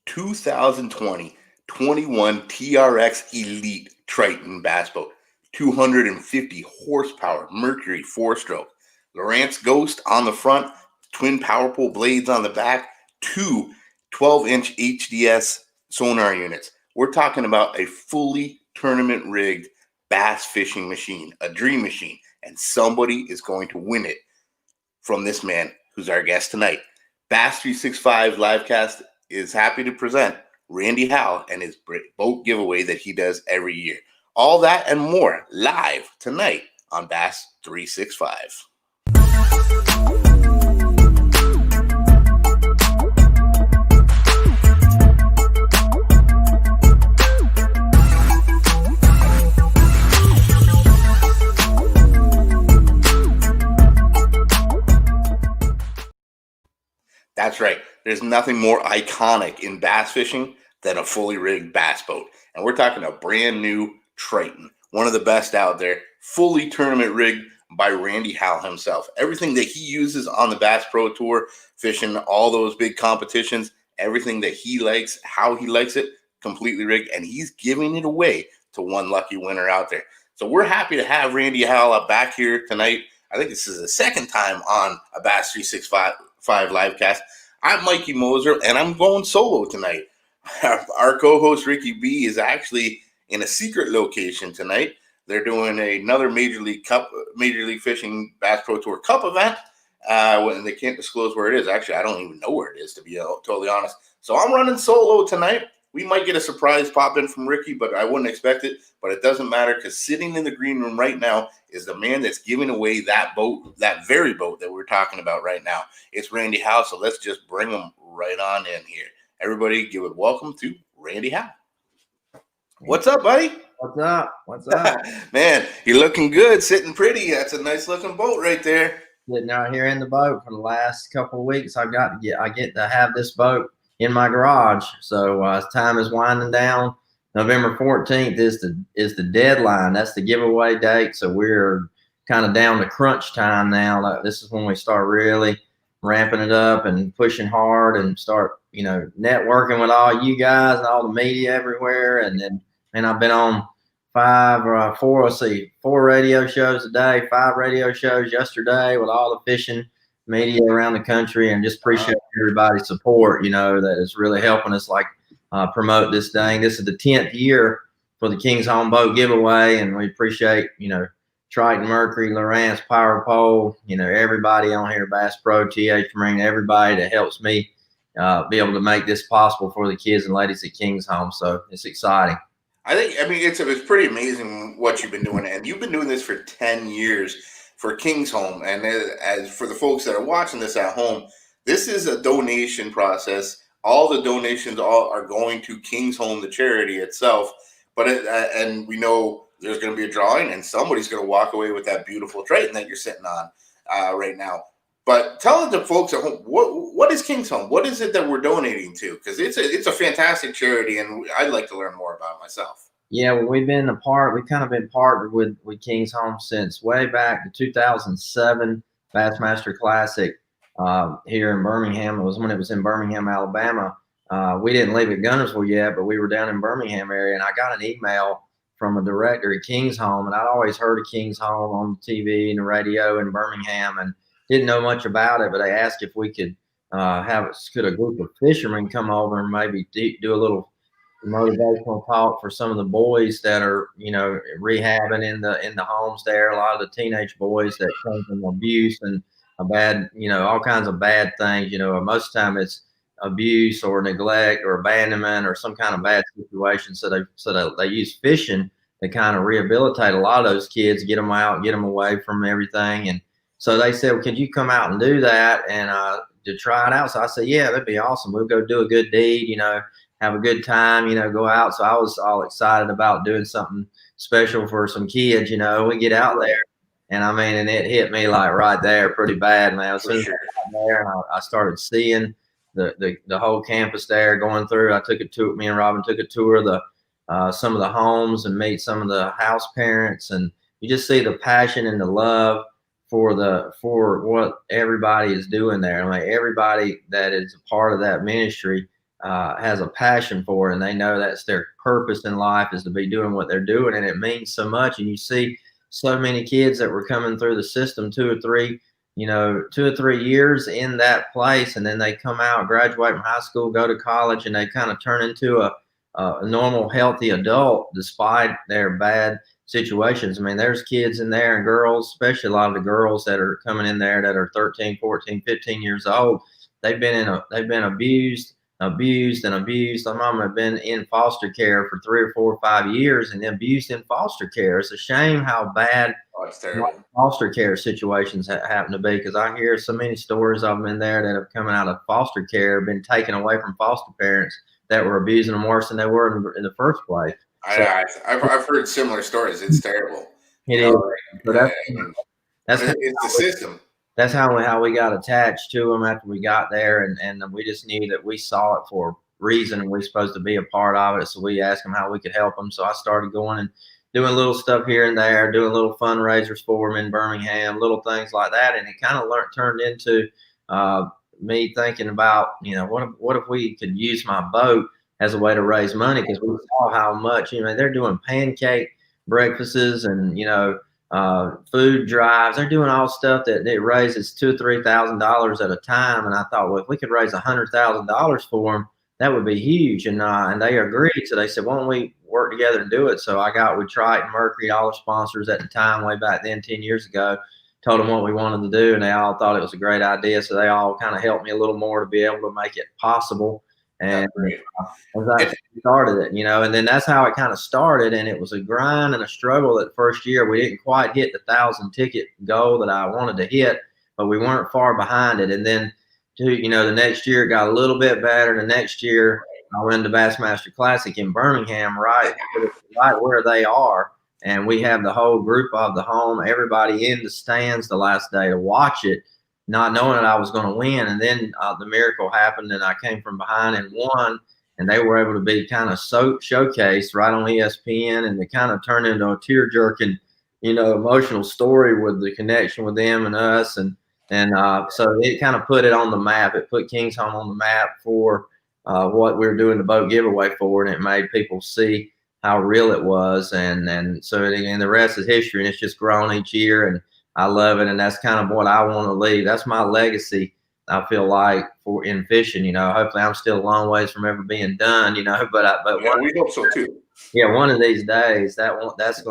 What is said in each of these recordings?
2020 21 TRX Elite Triton bass boat, 250 horsepower Mercury 4-stroke, Lowrance Ghost on the front, twin power pole blades on the back, two 12-inch HDS sonar units. We're talking about a fully tournament rigged bass fishing machine, a dream machine, and somebody is going to win it from this man who's our guest tonight. Bass 365 Livecast is happy to present Randy Howell and his boat giveaway that he does every year. All that and more live tonight on Bass 365. That's right. There's nothing more iconic in bass fishing than a fully rigged bass boat. And we're talking a brand new Triton, one of the best out there, fully tournament rigged by Randy Howell himself. Everything that he uses on the Bass Pro Tour, fishing all those big competitions, everything that he likes, how he likes it, completely rigged. And he's giving it away to one lucky winner out there. So we're happy to have Randy Howell back here tonight. I think this is the second time on a Bass 365 Livecast. I'm Mikey Moser, and I'm going solo tonight. Our co-host Ricky B is actually in a secret location tonight. They're doing another Major League Fishing Bass Pro Tour Cup event. When they can't disclose where it is. Actually, I don't even know where it is, to be totally honest. So I'm running solo tonight. We might get a surprise pop in from Ricky, but I wouldn't expect it. But it doesn't matter, because sitting in the green room right now is the man that's giving away that boat, that very boat that we're talking about right now. It's Randy Howell. So let's just bring him right on in here. Everybody, give it welcome to Randy Howell. What's up, buddy? What's up? What's up? Man, you're looking good, sitting pretty. That's a nice looking boat right there. Sitting out here in the boat for the last couple of weeks. I get to have this boat in my garage. So time is winding down. November 14th is the deadline. That's the giveaway date. So we're kind of down to crunch time now. This is when we start really ramping it up and pushing hard and start, networking with all you guys and all the media everywhere. And then, I've been on four radio shows a day, 5 radio shows yesterday with all the fishing media around the country, and just appreciate everybody's support, that is really helping us promote this thing. This is the 10th year for the King's Home Boat giveaway, and we appreciate, Triton, Mercury, Lowrance, Power Pole, everybody on here, Bass Pro, TH Marine, everybody that helps me be able to make this possible for the kids and ladies at King's Home. So it's exciting. It's pretty amazing what you've been doing, and you've been doing this for 10 years for King's Home. And as for the folks that are watching this at home, this is a donation process. All the donations are going to King's Home, the charity itself. But and we know there's going to be a drawing, and somebody's going to walk away with that beautiful Triton that you're sitting on right now. But tell the folks at home, what is King's Home? What is it that we're donating to? Because it's a fantastic charity, and I'd like to learn more about it myself. Yeah, well, we've kind of been partnered with King's Home since way back to 2007 Bassmaster Classic here in Birmingham. It was when it was in Birmingham, Alabama. We didn't leave at Gunnersville yet, but we were down in Birmingham area, and I got an email from a director at King's Home, and I'd always heard of King's Home on TV and the radio in Birmingham, and didn't know much about it. But they asked if we could could a group of fishermen come over and maybe do a little motivational talk for some of the boys that are, rehabbing in the homes there. A lot of the teenage boys that come from abuse and all kinds of bad things. Most of the time it's abuse or neglect or abandonment or some kind of bad situation. So they use fishing to kind of rehabilitate a lot of those kids, get them out, get them away from everything. And so they said, well, could you come out and do that and to try it out? So I said, yeah, that'd be awesome. We'll go do a good deed, have a good time, go out. So I was all excited about doing something special for some kids. We get out there, and it hit me like right there pretty bad, man. As soon as I got there, and I started seeing the whole campus there going through. Me and Robin took a tour of some of the homes and meet some of the house parents, and you just see the passion and the love for what everybody is doing there. Everybody that is a part of that ministry has a passion for it, and they know that's their purpose in life, is to be doing what they're doing, and it means so much. And you see so many kids that were coming through the system 2 or 3 years in that place, and then they come out, graduate from high school, go to college, and they kind of turn into a normal, healthy adult despite their bad situations. I mean, there's kids in there and girls, especially a lot of the girls that are coming in there that are 13, 14, 15 years old. They've been abused. Some of them have been in foster care for 3 or 4 or 5 years and abused in foster care. It's a shame how bad foster care situations happen to be, because I hear so many stories of them in there that have come out of foster care, been taken away from foster parents that were abusing them worse than they were in the first place. I've heard similar stories. It's terrible. It is. So it's the system. That's how we got attached to them after we got there, and we just knew that we saw it for a reason, and we're supposed to be a part of it. So we asked them how we could help them. So I started going and doing little stuff here and there, doing little fundraisers for them in Birmingham, little things like that, and it kind of turned into me thinking about, what if we could use my boat as a way to raise money, because we saw how much, they're doing pancake breakfasts and, food drives. They're doing all stuff that it raises $2,000 or $3,000 at a time. And I thought, well, if we could raise $100,000 for them, that would be huge. And they agreed. So they said, why don't we work together and do it? So I got with Triton, Mercury, all the sponsors at the time, way back then, 10 years ago, told them what we wanted to do, and they all thought it was a great idea. So they all kind of helped me a little more to be able to make it possible. And as I started it, and then that's how it kind of started. And it was a grind and a struggle that first year. We didn't quite hit the 1,000 ticket goal that I wanted to hit, but we weren't far behind it. And then, the next year it got a little bit better. The next year I went to Bassmaster Classic in Birmingham, right where they are. And we have the whole group of the home, everybody in the stands the last day to watch it, not knowing that I was going to win. And then the miracle happened, and I came from behind and won. And they were able to be kind of showcased right on ESPN, and they kind of turned into a tear-jerking, emotional story with the connection with them and us. And so it kind of put it on the map. It put King's Home on the map for what we were doing the boat giveaway for, and it made people see how real it was. And so the rest is history, and it's just grown each year, and I love it. And that's kind of what I want to leave. That's my legacy, I feel like, in fishing. Hopefully I'm still a long ways from ever being done, but we hope so too. Yeah, one of these days that's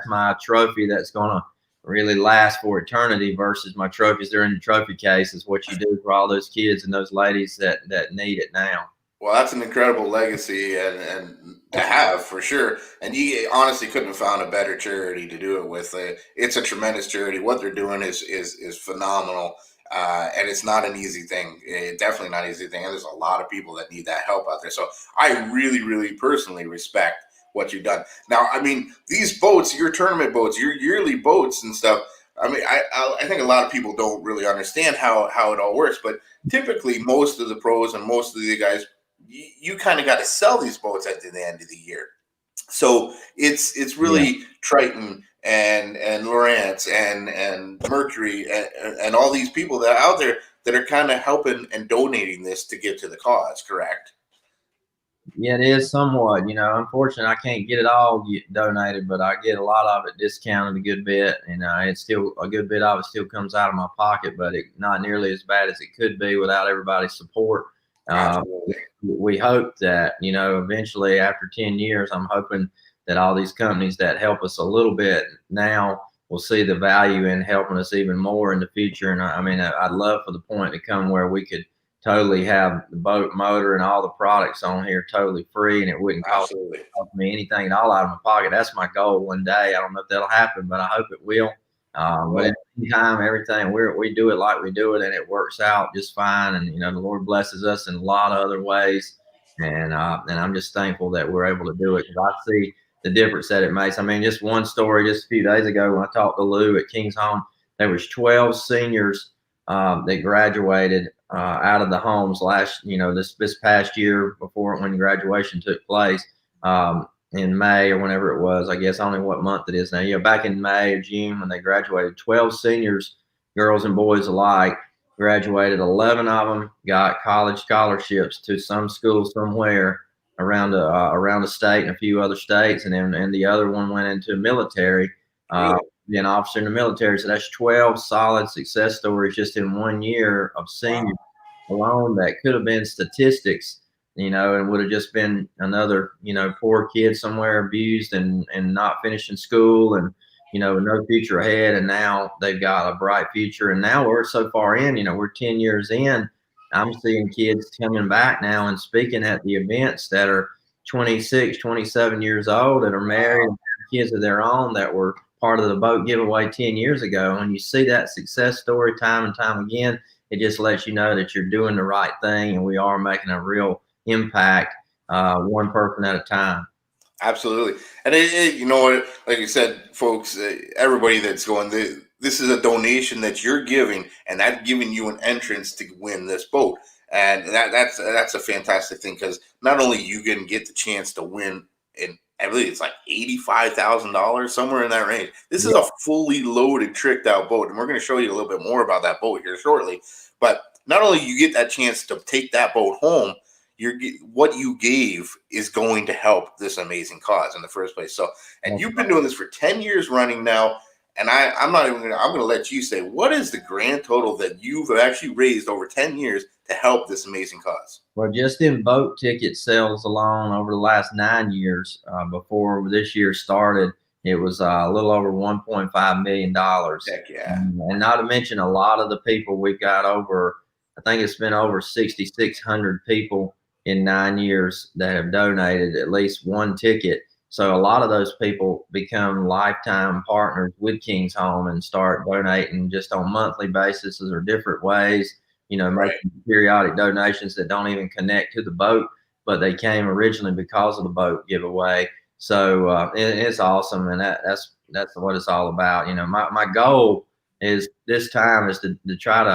my trophy that's going to really last for eternity, versus my trophies that are in the trophy case, is what you do for all those kids and those ladies that need it now. Well, that's an incredible legacy and to have, for sure. And you honestly couldn't have found a better charity to do it with. It's a tremendous charity. What they're doing is phenomenal, and it's not an easy thing. Definitely not an easy thing. And there's a lot of people that need that help out there. So I really, really personally respect what you've done. Now, I mean, these boats, your tournament boats, your yearly boats and stuff, I mean, I think a lot of people don't really understand how it all works. But typically, most of the pros and most of the guys, you kind of got to sell these boats at the end of the year. So it's really Triton and Lowrance and Mercury and all these people that are out there that are kind of helping and donating this to give to the cause, correct? Yeah, it is somewhat. Unfortunately, I can't get it all donated, but I get a lot of it discounted a good bit. And it's still a good bit of it still comes out of my pocket, but not nearly as bad as it could be without everybody's support. We hope that, eventually after 10 years, I'm hoping that all these companies that help us a little bit now will see the value in helping us even more in the future. And I mean, I'd love for the point to come where we could totally have the boat motor and all the products on here totally free, and it wouldn't cost me anything at all out of my pocket. That's my goal one day. I don't know if that'll happen, but I hope it will. But at the time, everything we do it like we do it, and it works out just fine. And the Lord blesses us in a lot of other ways, and I'm just thankful that we're able to do it, because I see the difference that it makes. I mean, just one story, just a few days ago when I talked to Lou at King's Home, there was 12 seniors that graduated out of the homes this past year when graduation took place. In May or whenever it was, I guess, I don't know what month it is now. Back in May or June when they graduated, 12 seniors, girls and boys alike, graduated 11 of them, got college scholarships to some school somewhere around the state and a few other states, and the other one went into military, Really? being an officer in the military. So that's 12 solid success stories just in 1 year of seniors alone that could have been statistics, and would have just been another, poor kid somewhere abused and not finishing school and, no future ahead. And now they've got a bright future. And now we're so far in, we're 10 years in. I'm seeing kids coming back now and speaking at the events that are 26, 27 years old that are married and have kids of their own that were part of the boat giveaway 10 years ago. And you see that success story time and time again. It just lets you know that you're doing the right thing and we are making a real impact, one person at a time. Absolutely. And you know what, like you said, folks, everybody that's going, this is a donation that you're giving, and that's giving you an entrance to win this boat. And that's a fantastic thing, because not only you can get the chance to win, and I believe it's like $85,000, somewhere in that range. This is a fully loaded, tricked out boat, and we're going to show you a little bit more about that boat here shortly. But not only you get that chance to take that boat home, what you gave is going to help this amazing cause in the first place. So, and you've been doing this for 10 years running now. And I'm going to let you say, what is the grand total that you've actually raised over 10 years to help this amazing cause? Well, just in boat ticket sales alone over the last 9 years, before this year started, it was a little over $1.5 million. Heck yeah. And not to mention a lot of the people we've got I think it's been over 6,600 people in 9 years that have donated at least one ticket. So a lot of those people become lifetime partners with King's Home and start donating just on monthly basis or different ways, making periodic donations that don't even connect to the boat, but they came originally because of the boat giveaway. So it's awesome. And that's what it's all about. My goal is this time is to try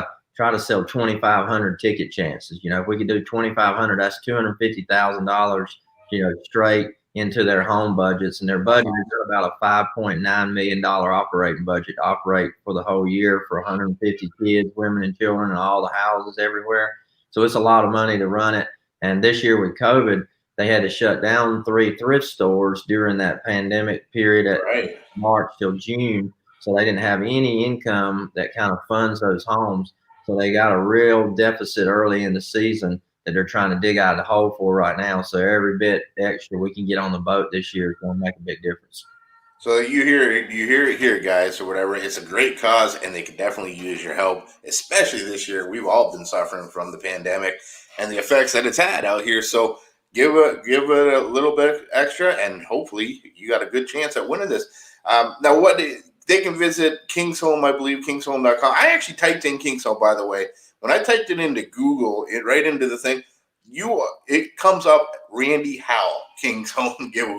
to sell 2,500 ticket chances. If we could do 2,500, that's $250,000, straight into their home budgets, and their budget is about a $5.9 million operating budget to operate for the whole year for 150 kids, women and children, and all the houses everywhere. So it's a lot of money to run it. And this year with COVID, they had to shut down 3 thrift stores during that pandemic period at March till June. So they didn't have any income that kind of funds those homes. So they got a real deficit early in the season that they're trying to dig out of the hole for right now. So every bit extra we can get on the boat this year is going to make a big difference. So you hear it here, guys, or whatever. It's a great cause, and they could definitely use your help, especially this year. We've all been suffering from the pandemic and the effects that it's had out here. So give it a little bit extra, and hopefully you got a good chance at winning this. Now, they can visit King's Home, I believe, kingshome.com. I actually typed in King's Home, by the way. When I typed it into Google, right into the thing, it comes up Randy Howell, King's Home giveaway.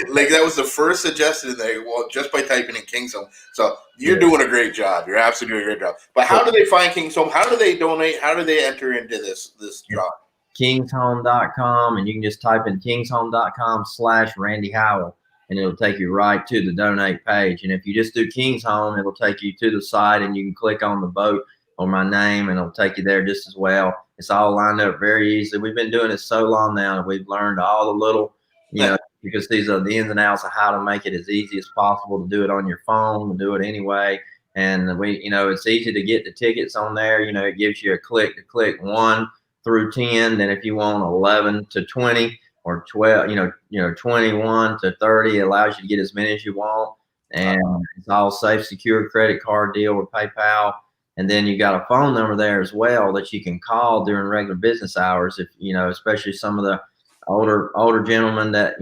Like that was the first suggestion there. Well, just by typing in King's Home. So you're doing a great job. You're absolutely doing a great job. But how do they find King's Home? How do they donate? How do they enter into this job? Kingshome.com, and you can just type in kingshome.com/Randy Howell, and it'll take you right to the donate page. And if you just do King's Home, it'll take you to the site, and you can click on the boat or my name, and it'll take you there just as well. It's all lined up very easily. We've been doing it so long now that we've learned all the little, because these are the ins and outs of how to make it as easy as possible to do it on your phone, to do it anyway. And it's easy to get the tickets on there. It gives you a click to click 1 through 10. Then if you want 11 to 20 or 12, 21 to 30, it allows you to get as many as you want. And it's all safe, secure credit card deal with PayPal. And then you got a phone number there as well that you can call during regular business hours. If, especially some of the older gentlemen that,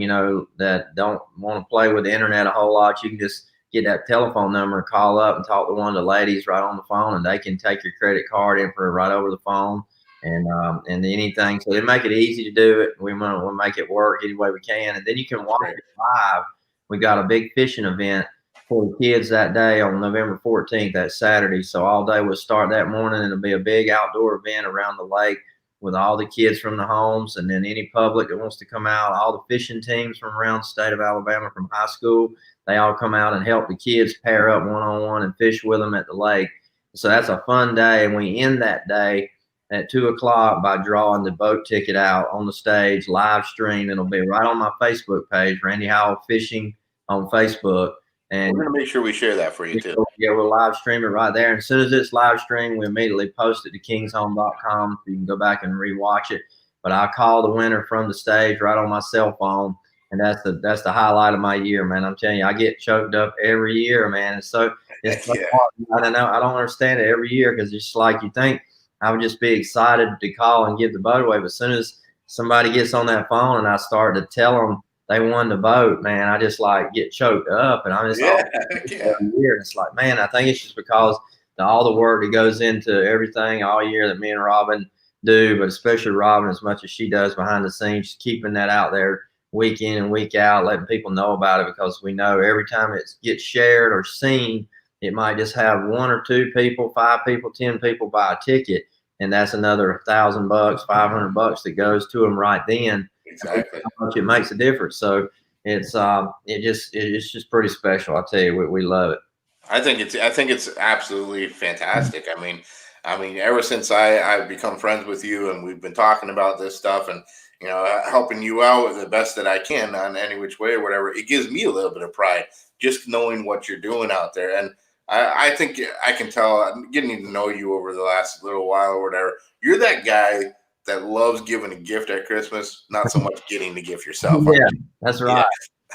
that don't want to play with the internet a whole lot, you can just get that telephone number and call up and talk to one of the ladies right on the phone, and they can take your credit card in for it right over the phone. And anything. So they make it easy to do it. We'll make it work any way we can. And then you can watch it live. We got a big fishing event for the kids that day on November 14th, that Saturday. So all day we'll start that morning, and it'll be a big outdoor event around the lake with all the kids from the homes, and then any public that wants to come out. All the fishing teams from around the state of Alabama from high school, they all come out and help the kids pair up one-on-one and fish with them at the lake. So that's a fun day. And we end that day at 2 o'clock by drawing the boat ticket out on the stage, live stream. It'll be right on my Facebook page, Randy Howell Fishing on Facebook. And we're going to make sure we share that for you too. Yeah, we'll live stream it right there. And as soon as it's live streamed, we immediately post it to kingshome.com. So you can go back and rewatch it. But I call the winner from the stage right on my cell phone. And that's the highlight of my year, man. I'm telling you, I get choked up every year, man. It's so hard. I don't know. I don't understand it every year, because it's like, you think I would just be excited to call and give the boat away. But as soon as somebody gets on that phone and I start to tell them they won the boat, man, I just like get choked up. And I'm just every year. And it's like, man, I think it's just because all the work that goes into everything all year that me and Robin do, but especially Robin, as much as she does behind the scenes, keeping that out there week in and week out, letting people know about it, because we know every time it gets shared or seen, it might just have 1 or 2 people, 5 people, 10 people buy a ticket, and that's another $1,000, $500 that goes to them right then. Exactly. How much it makes a difference. So it's just pretty special. I tell you, we love it. I think it's absolutely fantastic. I mean, ever since I've become friends with you and we've been talking about this stuff and, you know, helping you out the best that I can on any which way or whatever, it gives me a little bit of pride just knowing what you're doing out there. And I think I can tell, getting to know you over the last little while or whatever, you're that guy that loves giving a gift at Christmas, not so much getting the gift yourself. Yeah, that's right.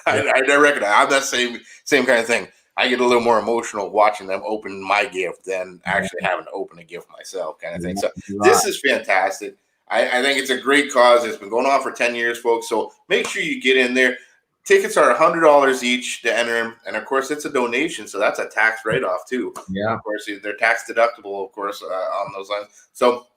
Yeah. I recognize I'm that same kind of thing. I get a little more emotional watching them open my gift than actually having to open a gift myself, kind of thing. So this is fantastic. I think it's a great cause. It's been going on for 10 years, folks. So make sure you get in there. Tickets are $100 each to enter them. And, of course, it's a donation, so that's a tax write-off, too. Yeah. Of course, they're tax deductible, of course, on those lines. So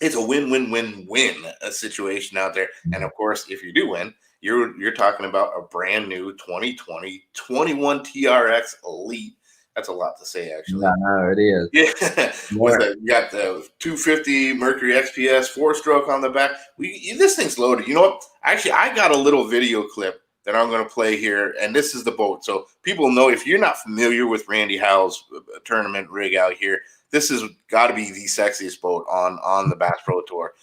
it's a win-win-win-win situation out there. And, of course, if you do win, you're talking about a brand new 2020 21 TRX Elite. That's a lot to say, actually. Yeah, no, it is. Yeah. You got the 250 Mercury XPS 4-stroke on the back. This thing's loaded. You know what? Actually, I got a little video clip that I'm going to play here, and this is the boat. So people know, if you're not familiar with Randy Howell's tournament rig out here, this has got to be the sexiest boat on the Bass Pro Tour,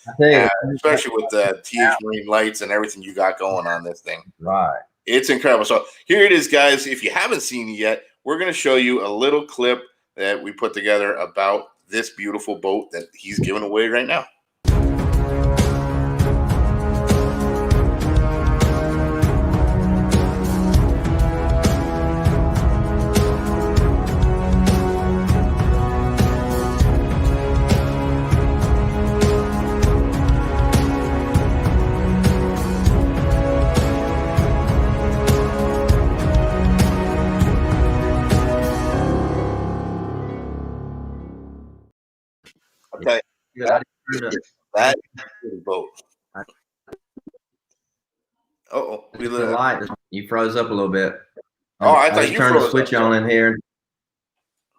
especially with the TH Marine lights and everything you got going on this thing. Right. It's incredible. So here it is, guys. If you haven't seen it yet, we're going to show you a little clip that we put together about this beautiful boat that he's giving away right now. Okay. That boat. Oh, the light. You froze up a little bit. Oh, I thought you turned the switch on in here.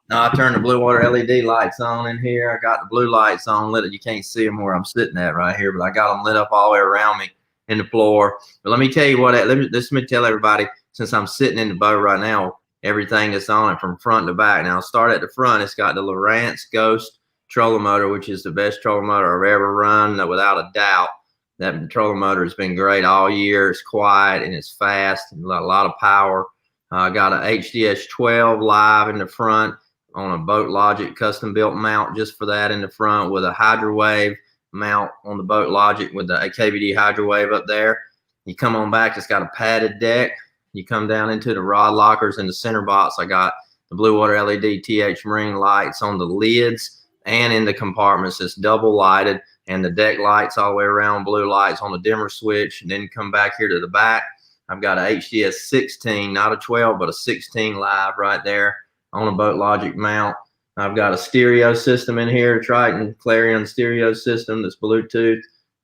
No, I turned the blue water LED lights on in here. I got the blue lights on lit. You can't see them where I'm sitting at right here, but I got them lit up all the way around me in the floor. But let me tell you what. Let me tell everybody, since I'm sitting in the boat right now, everything that's on it from front to back. Now, I'll start at the front. It's got the Lowrance Ghost trolling motor, which is the best trolling motor I've ever run, without a doubt. That trolling motor has been great all year. It's quiet and it's fast and a lot of power. I got an HDS 12 live in the front on a Boat Logic custom built mount just for that in the front, with a Hydrowave mount on the Boat Logic with the KVD Hydrowave up there. You come on back, it's got a padded deck. You come down into the rod lockers in the center box. I got the blue water LED TH Marine lights on the lids and in the compartments. It's double lighted, and the deck lights all the way around, blue lights on the dimmer switch. And then come back here to the back. I've got a HDS 16, not a 12, but a 16 live right there on a Boat Logic mount. I've got a stereo system in here, Triton Clarion stereo system that's Bluetooth.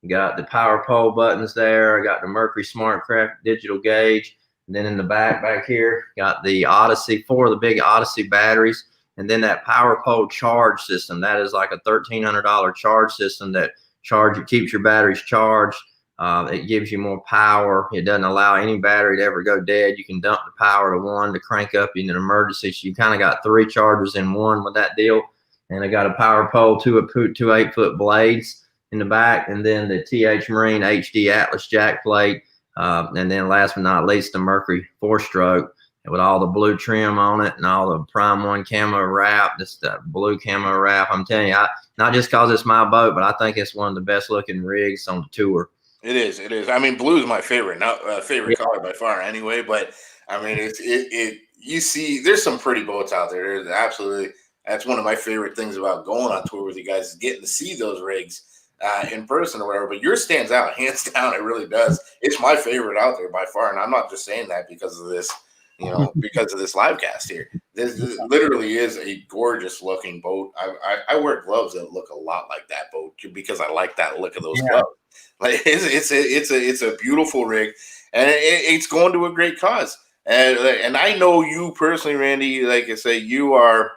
Got the power pole buttons there. I got the Mercury SmartCraft digital gauge. And then in the back here, got the Odyssey, 4 of the big Odyssey batteries. And then that power pole charge system, that is like a $1,300 charge system that keeps your batteries charged. It gives you more power. It doesn't allow any battery to ever go dead. You can dump the power to one to crank up in an emergency. So you kind of got 3 chargers in one with that deal. and I got a power pole, two 8-foot blades in the back, and then the TH Marine HD Atlas jack plate, and then last but not least, the Mercury 4-stroke with all the blue trim on it and all the Prime 1 camo wrap, just the blue camo wrap. I'm telling you, not just because it's my boat, but I think it's one of the best looking rigs on the tour. It is. It is. I mean, blue is my favorite, not favorite color by far, anyway. But I mean, you see, there's some pretty boats out there. There's absolutely. That's one of my favorite things about going on tour with you guys is getting to see those rigs in person or whatever. But yours stands out, hands down. It really does. It's my favorite out there by far, and I'm not just saying that because of this, because of this live cast here. This literally is a gorgeous looking boat. I wear gloves that look a lot like that boat because I like that look of those gloves. Like it's a beautiful rig, and it's going to a great cause. And I know you personally, Randy. Like I say, you are,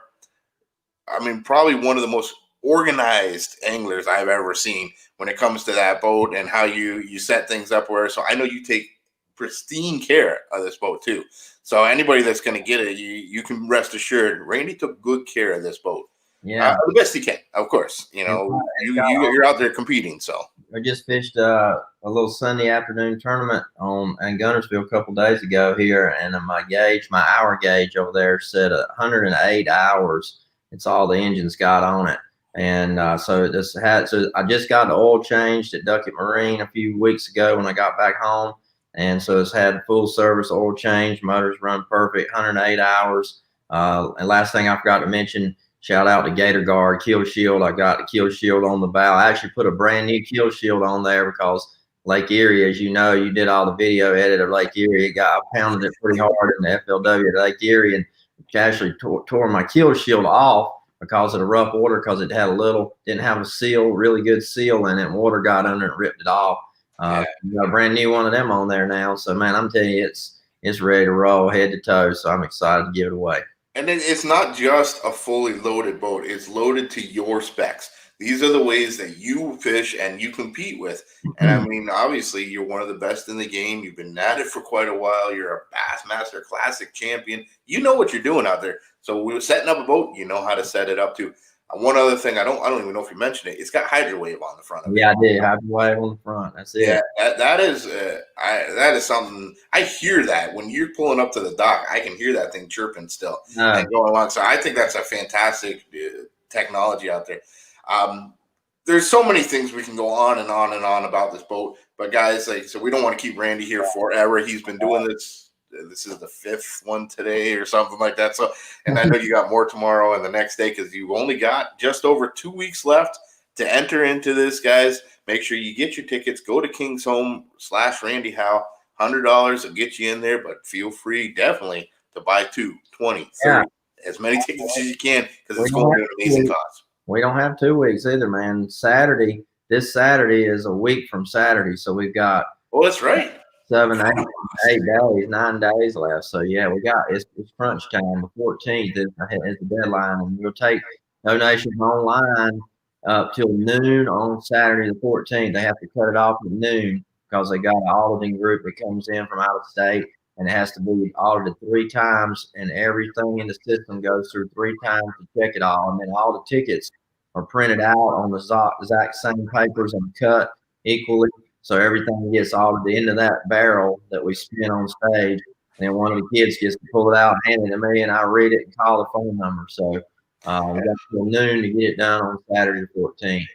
I mean, probably one of the most organized anglers I've ever seen when it comes to that boat and how you set things up. So I know you take pristine care of this boat too. So anybody that's going to get it, you can rest assured, Randy took good care of this boat. Yeah, the best he can, of course. You're out there competing, so. I just fished a little Sunday afternoon tournament in Guntersville a couple days ago here, and my hour gauge over there said 108 hours. It's all the engine's got on it, and so I just got the oil changed at Duckett Marine a few weeks ago when I got back home, and so it's had full service oil change. Motors run perfect, 108 hours. And last thing I forgot to mention. Shout out to Gator Guard Kill Shield. I got the Kill Shield on the bow. I actually put a brand new Kill Shield on there because Lake Erie, as you know, you did all the video edit of Lake Erie. I pounded it pretty hard in the FLW at Lake Erie and actually tore my Kill Shield off because of the rough water, because it had didn't have a seal, really good seal in it, and water got under it and ripped it off. Got a brand new one of them on there now. So, man, I'm telling you, it's ready to roll head to toe. So I'm excited to give it away. And then it's not just a fully loaded boat. It's loaded to your specs. These are the ways that you fish and you compete with. And I mean, obviously, you're one of the best in the game. You've been at it for quite a while. You're a Bassmaster Classic champion. You know what you're doing out there. So we were setting up a boat. You know how to set it up too. One other thing, I don't even know if you mentioned it. It's got HydroWave on the front of it. Yeah, I did. HydroWave on the front. That's it. Yeah, that is something. I hear that when you're pulling up to the dock. I can hear that thing chirping still and going along. So I think that's a fantastic technology out there. There's so many things we can go on and on and on about this boat. But guys, so we don't want to keep Randy here forever. He's been doing this. This is the 5th one today or something like that. So, and I know you got more tomorrow and the next day because you've only got just over 2 weeks left to enter into this, guys. Make sure you get your tickets. Go to King's Home /Randy Howell. $100 will get you in there, but feel free definitely to buy 2, 20, 30, as many tickets as you can because it's going to be an amazing cause. We don't have 2 weeks either, man. This Saturday is a week from Saturday, so we've got. Oh, that's right. 7, 8 days, 9 days left. So yeah, it's crunch time. The 14th is the deadline, and we'll take donations online up till noon on Saturday the 14th. They have to cut it off at noon because they got an auditing group that comes in from out of state, and it has to be audited 3 times, and everything in the system goes through 3 times to check it all, and then all the tickets are printed out on the exact same papers and cut equally. So everything gets audited into that barrel that we spin on stage. And then one of the kids gets to pull it out, hand it to me, and I read it and call the phone number. So we got till noon to get it done on Saturday the 14th.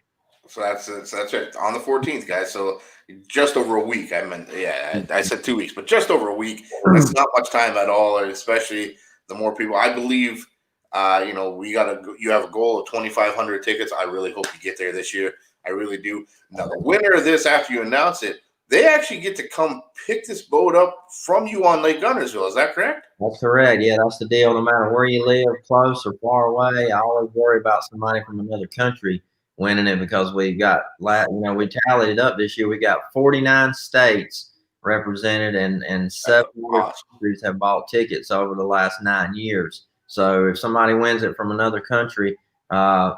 So that's right. On the 14th, guys. So just over a week. I said 2 weeks, but just over a week. That's not much time at all, especially the more people. I believe, you have a goal of 2,500 tickets. I really hope you get there this year. I really do. Now, the winner of this, after you announce it, they actually get to come pick this boat up from you on Lake Guntersville. Is that correct? That's correct. Yeah, that's the deal. No matter where you live, close or far away, I always worry about somebody from another country winning it because we tallied it up this year. We got 49 states represented, and 7 countries have bought tickets over the last 9 years. So if somebody wins it from another country,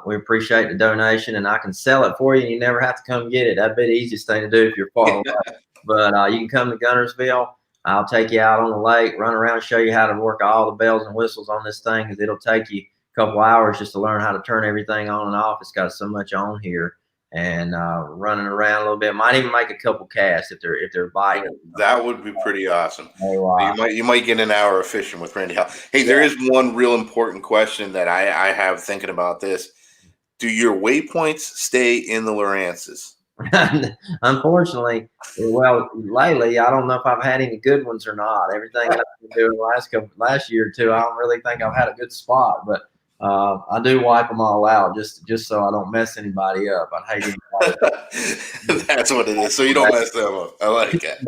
we appreciate the donation, and I can sell it for you, and you never have to come get it. That'd be the easiest thing to do if you're far away. But you can come to Guntersville. I'll take you out on the lake, run around, show you how to work all the bells and whistles on this thing, because it'll take you a couple hours just to learn how to turn everything on and off. It's got so much on here, and running around a little bit. Might even make a couple casts if they're biting. That would be pretty awesome. So, you might get an hour of fishing with Randy Howell. Hey, there is one real important question that I have thinking about this. Do your waypoints stay in the Lowrances? Unfortunately, well, lately I don't know if I've had any good ones or not. Everything that I've been doing last year or two, I don't really think I've had a good spot, but I do wipe them all out just so I don't mess anybody up. I'd hate anybody. That's what it is. So you don't mess them up. I like that.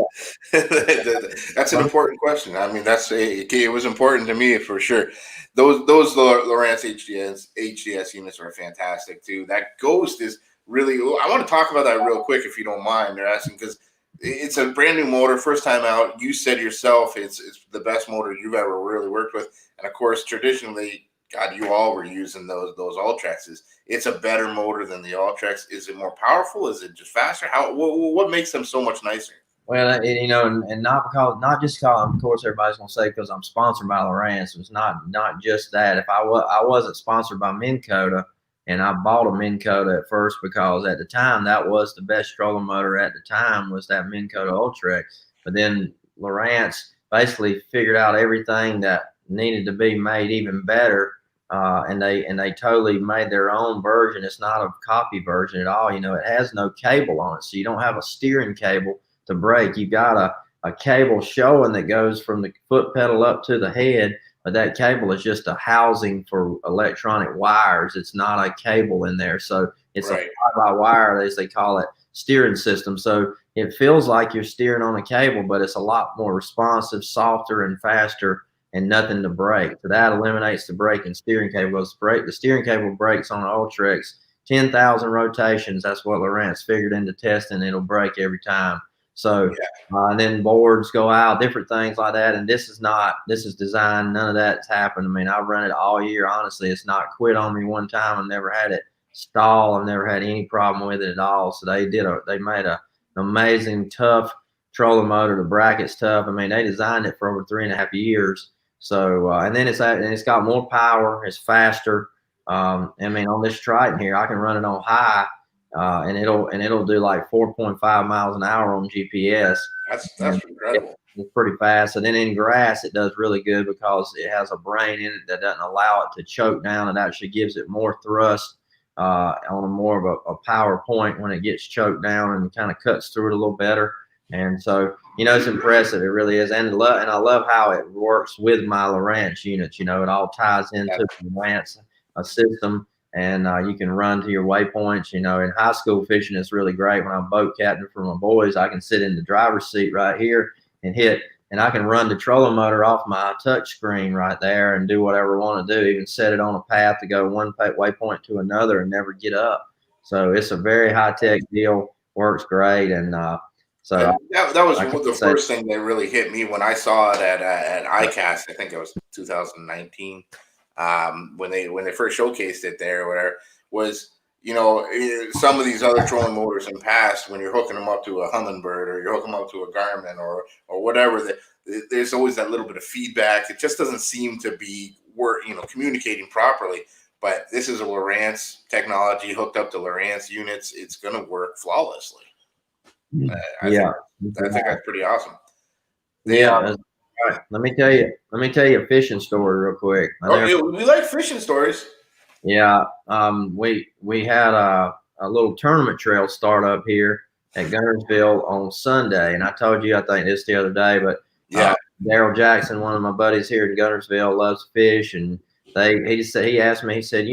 That's an important question. I mean, it was important to me for sure. Those Lowrance HDS units are fantastic too. That Ghost is really, I want to talk about that real quick if you don't mind. They're asking because it's a brand new motor, first time out. You said yourself it's the best motor you've ever really worked with, and of course, traditionally, God, you all were using those Ultrexes. It's a better motor than the Ultrex. Is it more powerful? Is it just faster? What makes them so much nicer? Well, and not just because, of course, everybody's gonna say because I'm sponsored by Lowrance. It's not just that. If I wasn't sponsored by Minn Kota. And I bought a Minn Kota at first because at the time that was the best trolling motor at the time was that Minn Kota Ultrex. But then Lowrance basically figured out everything that needed to be made even better, and they totally made their own version. It's not a copy version at all. It has no cable on it, so you don't have a steering cable to brake. You got a cable showing that goes from the foot pedal up to the head. But that cable is just a housing for electronic wires. It's not a cable in there. So it's a fly-by-wire, as they call it, steering system. So it feels like you're steering on a cable, but it's a lot more responsive, softer, and faster, and nothing to brake. So that eliminates the brake and steering cable. The steering cable brakes on an Ultrex 10,000 rotations. That's what Lowrance figured into testing. It'll brake every time. So, and then boards go out, different things like that. And this is designed. None of that's happened. I mean, I've run it all year. Honestly, it's not quit on me one time. I've never had it stall. I've never had any problem with it at all. So they made an amazing, tough trolling motor. The bracket's tough. I mean, they designed it for over 3.5 years. So, and then it's got more power. It's faster. I mean, on this Triton here, I can run it on high. And it'll do like 4.5 miles an hour on GPS. That's incredible. It's pretty fast. And then in grass, it does really good because it has a brain in it that doesn't allow it to choke down. It actually gives it more thrust on a more of a power point when it gets choked down and kind of cuts through it a little better. And so, it's impressive. It really is. And I love how it works with my Lowrance units. It all ties into the Lowrance system. And you can run to your waypoints. In high school fishing, it's really great. When I'm boat captain for my boys, I can sit in the driver's seat right here and I can run the trolling motor off my touch screen right there and do whatever I want to do, even set it on a path to go one waypoint to another and never get up. So it's a very high-tech deal, works great. And so that was the first thing that really hit me when I saw it at ICAST. I think it was 2019. When they first showcased it there, where was some of these other trolling motors in past, when you're hooking them up to a Humminbird or you're hooking them up to a Garmin or whatever, there's always that little bit of feedback. It just doesn't seem to be communicating properly. But this is a Lowrance technology hooked up to Lowrance units. It's going to work flawlessly. I think that's pretty awesome. Right. Let me tell you a fishing story real quick. We like fishing stories. Yeah. We had a little tournament trail start up here at Gunnersville on Sunday, and I told you I think this the other day, but Daryl Jackson, one of my buddies here in Gunnersville, loves to fish, and he asked me, he said,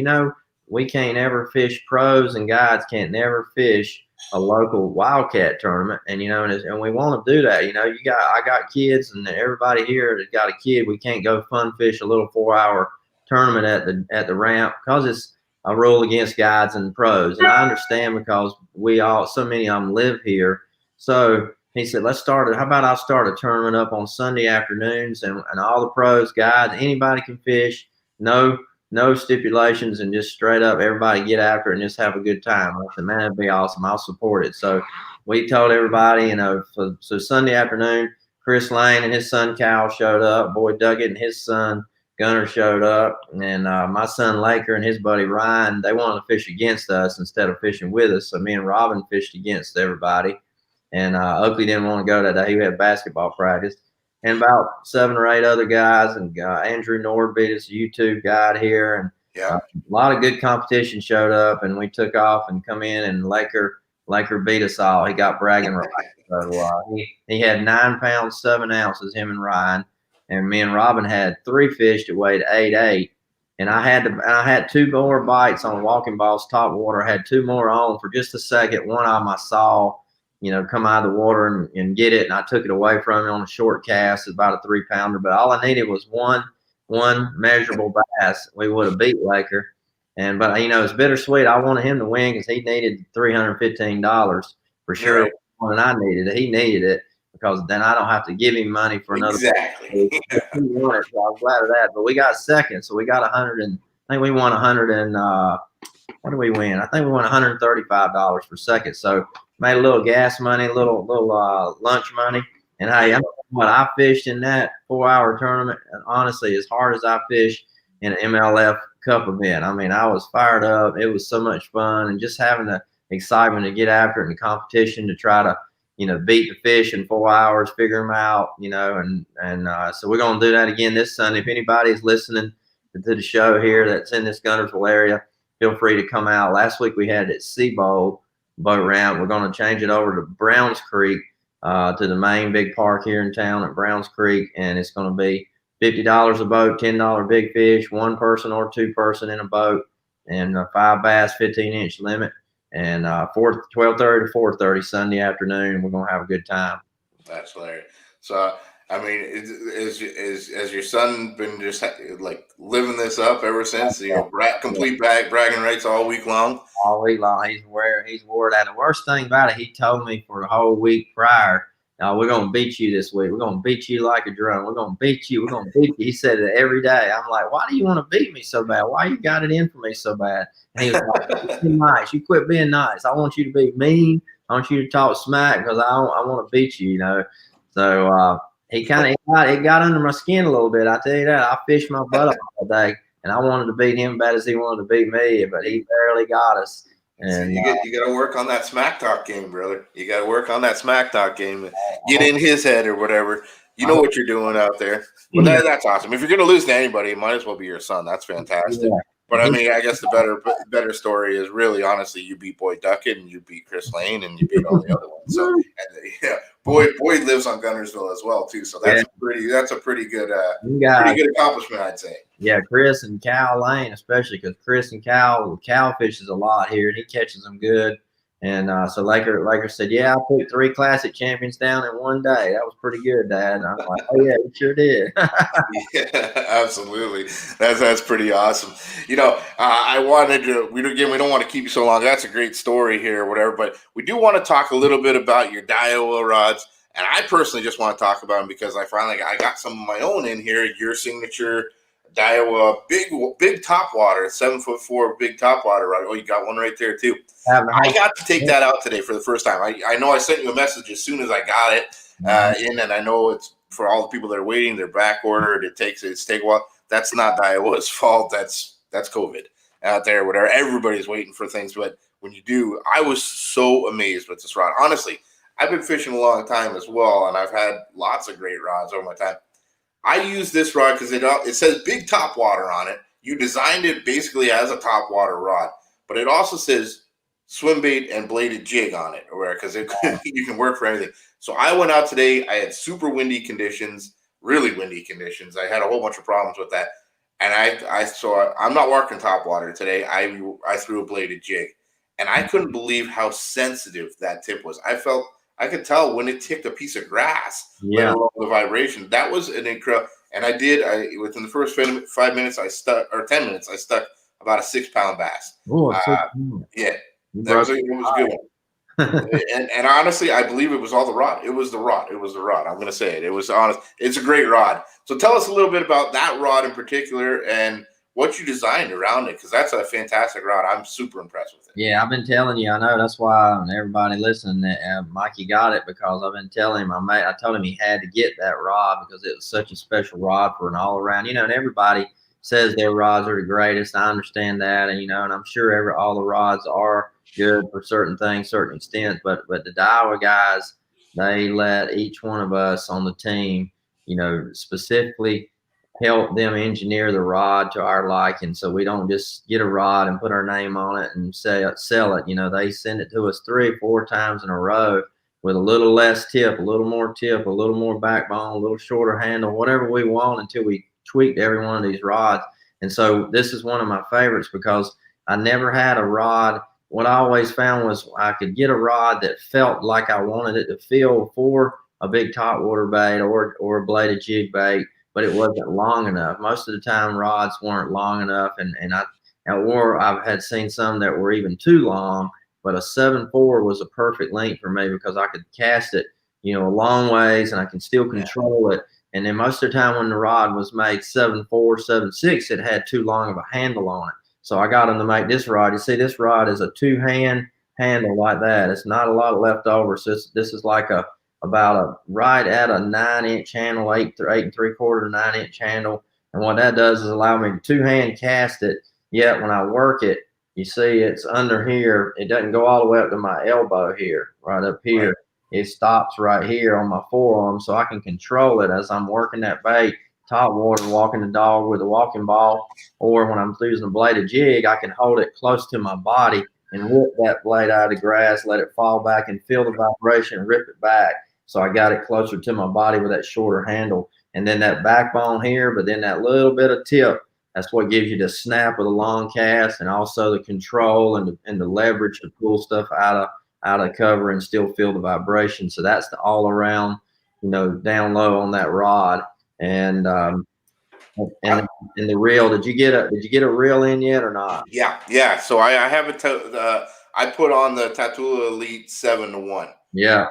we can't ever fish, pros and guides can't never fish a local wildcat tournament, and and we want to do that. I got kids, and everybody here has got a kid. We can't go fun fish a little 4-hour tournament at the ramp because it's a rule against guides and pros. And I understand because so many of them live here. So he said, how about I start a tournament up on Sunday afternoons, and all the pros, guides, anybody can fish. No stipulations, and just straight up everybody get after it and just have a good time. I said, man, that'd be awesome. I'll support it. So we told everybody, so Sunday afternoon, Chris Lane and his son Cal showed up. Boy Duggett and his son gunner showed up, and my son Laker and his buddy Ryan, they wanted to fish against us instead of fishing with us. So me and Robin fished against everybody. And Oakley didn't want to go that day. He had basketball practice. And about 7 or 8 other guys, and Andrew Nord beat us, a YouTube guide here. And a lot of good competition showed up, and we took off and come in, and Laker beat us all. He got bragging rights. So he had 9 pounds, 7 ounces, him and Ryan. And me and Robin had 3 fish that weighed 8.8. And I had 2 more bites on Walking Boss top water. I had 2 more on for just a second. One of them I saw, come out of the water and get it. And I took it away from him on a short cast, about a 3-pounder. But all I needed was one measurable bass. We would have beat Laker. But it's bittersweet. I wanted him to win because he needed $315 for sure. Right. More than I needed it. He needed it because then I don't have to give him money for another. Exactly. He won it, so I'm glad of that. But we got second, so we got 100 and I think we won 100 and what did we win? I think we won $135 for second. So made a little gas money, a little lunch money. And hey, I fished in that 4-hour tournament, and honestly, as hard as I fished in an MLF Cup event. I mean, I was fired up. It was so much fun, and just having the excitement to get after it in the competition to try to, beat the fish in 4 hours, figure them out, so we're going to do that again this Sunday. If anybody is listening to the show here that's in this Guntersville area, feel free to come out. Last week we had it at Seabold boat ramp. We're going to change it over to Browns Creek, to the main big park here in town at Browns Creek, and it's going to be $50 a boat, $10 big fish, 1 person or 2 person in a boat, and 5 bass, 15-inch limit, and 12:30 to 4:30 Sunday afternoon. We're gonna have a good time. That's hilarious. So, I mean, is your son been just like living this up ever since? Complete bragging rights all week long. All week long, he's wore that. The worst thing about it, he told me for the whole week prior, we're going to beat you this week. We're going to beat you like a drum. We're going to beat you. We're going to beat you. He said it every day. I'm like, why do you want to beat me so bad? Why you got it in for me so bad? And he was like, be nice. You quit being nice. I want you to be mean. I want you to talk smack because I want to beat you, So he kind of it got under my skin a little bit. I tell you that. I fished my butt off all day, and I wanted to beat him bad as he wanted to beat me, but he barely got us. And you got to work on that smack talk game, brother. You got to work on that smack talk game. Get in his head or whatever. You know what you're doing out there. Well, that's awesome. If you're going to lose to anybody, it might as well be your son. That's fantastic. Yeah. But I mean, I guess the better story is really, honestly, you beat Boyd Duckett and you beat Chris Lane and you beat all the other ones. So, Boyd lives on Guntersville as well too. So that's a pretty good accomplishment, I'd say. Yeah, Chris and Cal Lane, especially because Chris and Cal fishes a lot here and he catches them good. And so Laker said, yeah, I put 3 classic champions down in one day. That was pretty good, Dad. And I'm like, oh yeah, you sure did. Yeah, absolutely. That's pretty awesome. I wanted to. We don't want to keep you so long. That's a great story here, or whatever. But we do want to talk a little bit about your Daiwa rods. And I personally just want to talk about them because I got some of my own in here. Your signature Daiwa big top water, 7'4" big top water rod. Oh, you got one right there too. I got to take that out today for the first time. I know I sent you a message as soon as I got it in, and I know it's for all the people that are waiting. They're back ordered. It's take a while. That's not Daiwa's fault. That's COVID out there. Whatever. Everybody's waiting for things, but when you do, I was so amazed with this rod. Honestly, I've been fishing a long time as well, and I've had lots of great rods over my time. I use this rod because it says big top water on it. You designed it basically as a top water rod, but it also says swim bait and bladed jig on it, because you can work for anything. So I went out today. I had super windy conditions, really windy conditions. I had a whole bunch of problems with that, and I saw I'm not working top water today. I threw a bladed jig, and I couldn't believe how sensitive that tip was. I could tell when it ticked a piece of grass, let alone the vibration. That was an incredible. And within the first 5 minutes, I stuck about a 6-pound bass. Oh, yeah, it was a good one. and honestly, I believe it was all the rod. It was the rod. I'm going to say it. It was honest. It's a great rod. So tell us a little bit about that rod in particular and what you designed around it, because that's a fantastic rod. I'm super impressed with it. Yeah, I've been telling you. I know that's why everybody listening that Mikey got it, because I've been telling him. I told him he had to get that rod because it was such a special rod for an all around. You know, and everybody says their rods are the greatest. I understand that, and and I'm sure all the rods are good for certain things, certain extent. But the Daiwa guys, they let each one of us on the team, specifically help them engineer the rod to our liking, so we don't just get a rod and put our name on it and sell it. They send it to us 3 or 4 times in a row with a little less tip, a little more tip, a little more backbone, a little shorter handle, whatever we want, until we tweaked every one of these rods. And so this is one of my favorites because I never had a rod. What I always found was I could get a rod that felt like I wanted it to feel for a big topwater bait or a bladed jig bait, but it wasn't long enough. Most of the time rods weren't long enough, and I've had seen some that were even too long, but a 7.4 was a perfect length for me because I could cast it, a long ways, and I can still control it. And then most of the time when the rod was made 7.4, 7.6, it had too long of a handle on it. So I got them to make this rod. You see, this rod is a 2-hand handle like that. It's not a lot left over. So this is like right at a 9-inch handle, 8 3/4 9-inch handle. And what that does is allow me to 2-hand cast it. Yet when I work it, you see it's under here. It doesn't go all the way up to my elbow here, right up here. Right. It stops right here on my forearm, so I can control it as I'm working that bait, top water, walking the dog with a walking ball, or when I'm using a bladed jig, I can hold it close to my body and rip that blade out of the grass, let it fall back and feel the vibration, rip it back. So I got it closer to my body with that shorter handle. And then that backbone here, but then that little bit of tip, that's what gives you the snap with a long cast, and also the control and the leverage to pull stuff out of cover and still feel the vibration. So that's the all around, down low on that rod. And the reel, did you get a reel in yet or not? Yeah. So I have I put on the Tattoo Elite 7-1. Yeah.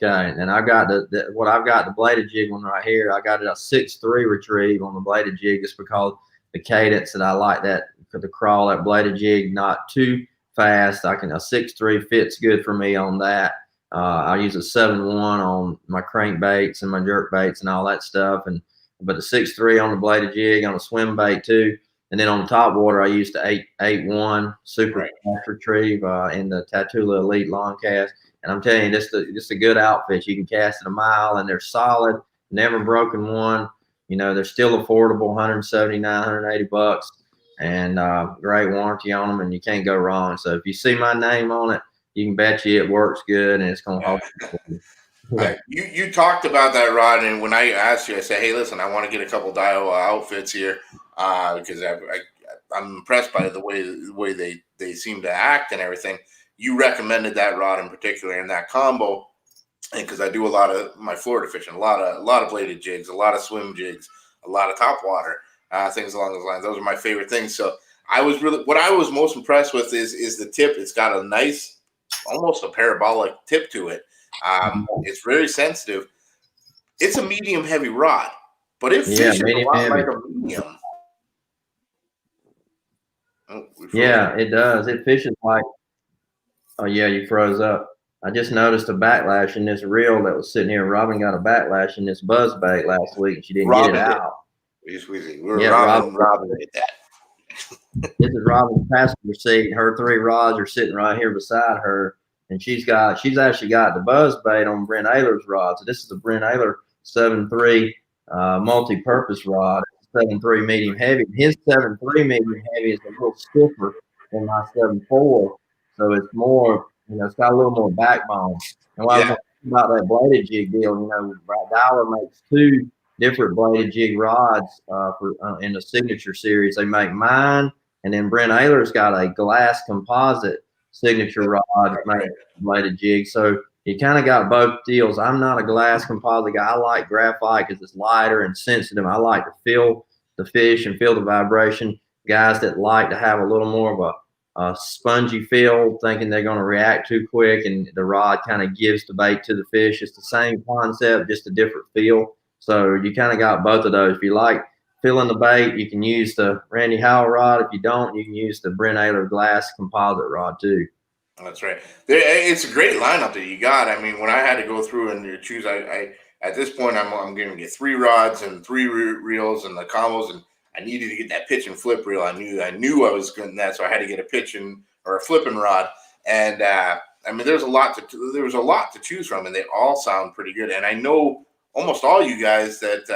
Okay, and I've got the bladed jig one right here. I got it a 6.3 retrieve on the bladed jig, just because the cadence that I like that to crawl that bladed jig not too fast. A 6.3 fits good for me on that. I use a 7.1 on my crankbaits and my jerk baits and all that stuff, but the 6.3 on the bladed jig on a swim bait too. And then on the top water, I used the 8.1 super fast retrieve in the Tattoo Elite long cast. And I'm telling you, this a good outfit. You can cast it a mile, and they're solid, never broken one. They're still affordable, $179, $180, and great warranty on them, and you can't go wrong. So if you see my name on it, you can bet you it works good, and it's going to hold you. You talked about that rod, and when I asked you, I said, "Hey, listen, I want to get a couple Daiwa outfits here because I'm impressed by the way they seem to act and everything." You recommended that rod in particular in that combo, and because I do a lot of my Florida fishing, a lot of bladed jigs, a lot of swim jigs, a lot of top water things along those lines. Those are my favorite things. So what I was most impressed with is the tip. It's got a nice, almost a parabolic tip to it. It's very sensitive. It's a medium heavy rod, but it fishes a lot like a medium. Yeah, it does. It fishes like. Oh yeah, you froze up. I just noticed a backlash in this reel that was sitting here. Robin got a backlash in this buzz bait last week, and she didn't get it out. Robin did that. This is Robin's passenger seat. Her 3 rods are sitting right here beside her, and she's actually got the buzz bait on Brent Ayler's rod. So this is a Brent Ayler 7.3 multi-purpose rod, 7.3 medium heavy. His 7.3 medium heavy is a little stiffer than my 7.4. So it's more, it's got a little more backbone. And while I was talking about that bladed jig deal, Daiwa makes 2 different bladed jig rods in the signature series. They make mine, and then Brent Ayler's got a glass composite signature rod made bladed jig. So you kind of got both deals. I'm not a glass composite guy. I like graphite because it's lighter and sensitive. I like to feel the fish and feel the vibration. Guys that like to have a little more of a spongy feel, thinking they're going to react too quick, and the rod kind of gives the bait to the fish. It's the same concept, just a different feel. So you kind of got both of those. If you like fill in the bait, you can use the Randy Howell rod. If you don't, you can use the Brent Ayler glass composite rod too. That's right. It's a great lineup that you got. I mean, when I had to go through and choose, I at this point I'm going to get 3 rods and 3 reels and the combos, and I needed to get that pitch and flip reel. I knew I was good in that, so I had to get a pitching or a flipping rod. And I mean, there was a lot to choose from, and they all sound pretty good. And I know almost all you guys that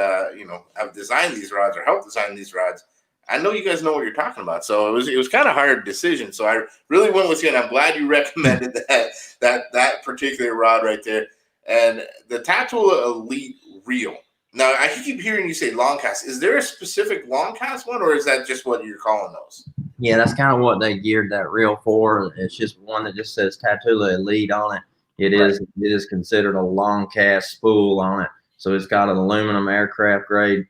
have designed these rods or helped design these rods. I know you guys know what you're talking about. So it was kind of a hard decision. So I really went with you, and I'm glad you recommended that particular rod right there. And the Tattoola Elite reel. Now, I keep hearing you say long cast. Is there a specific long cast one, or is that just what you're calling those? Yeah, that's kind of what they geared that reel for. It's just one that just says Tattoola Elite on it. It is considered a long cast spool on it. So it's got an aluminum aircraft grade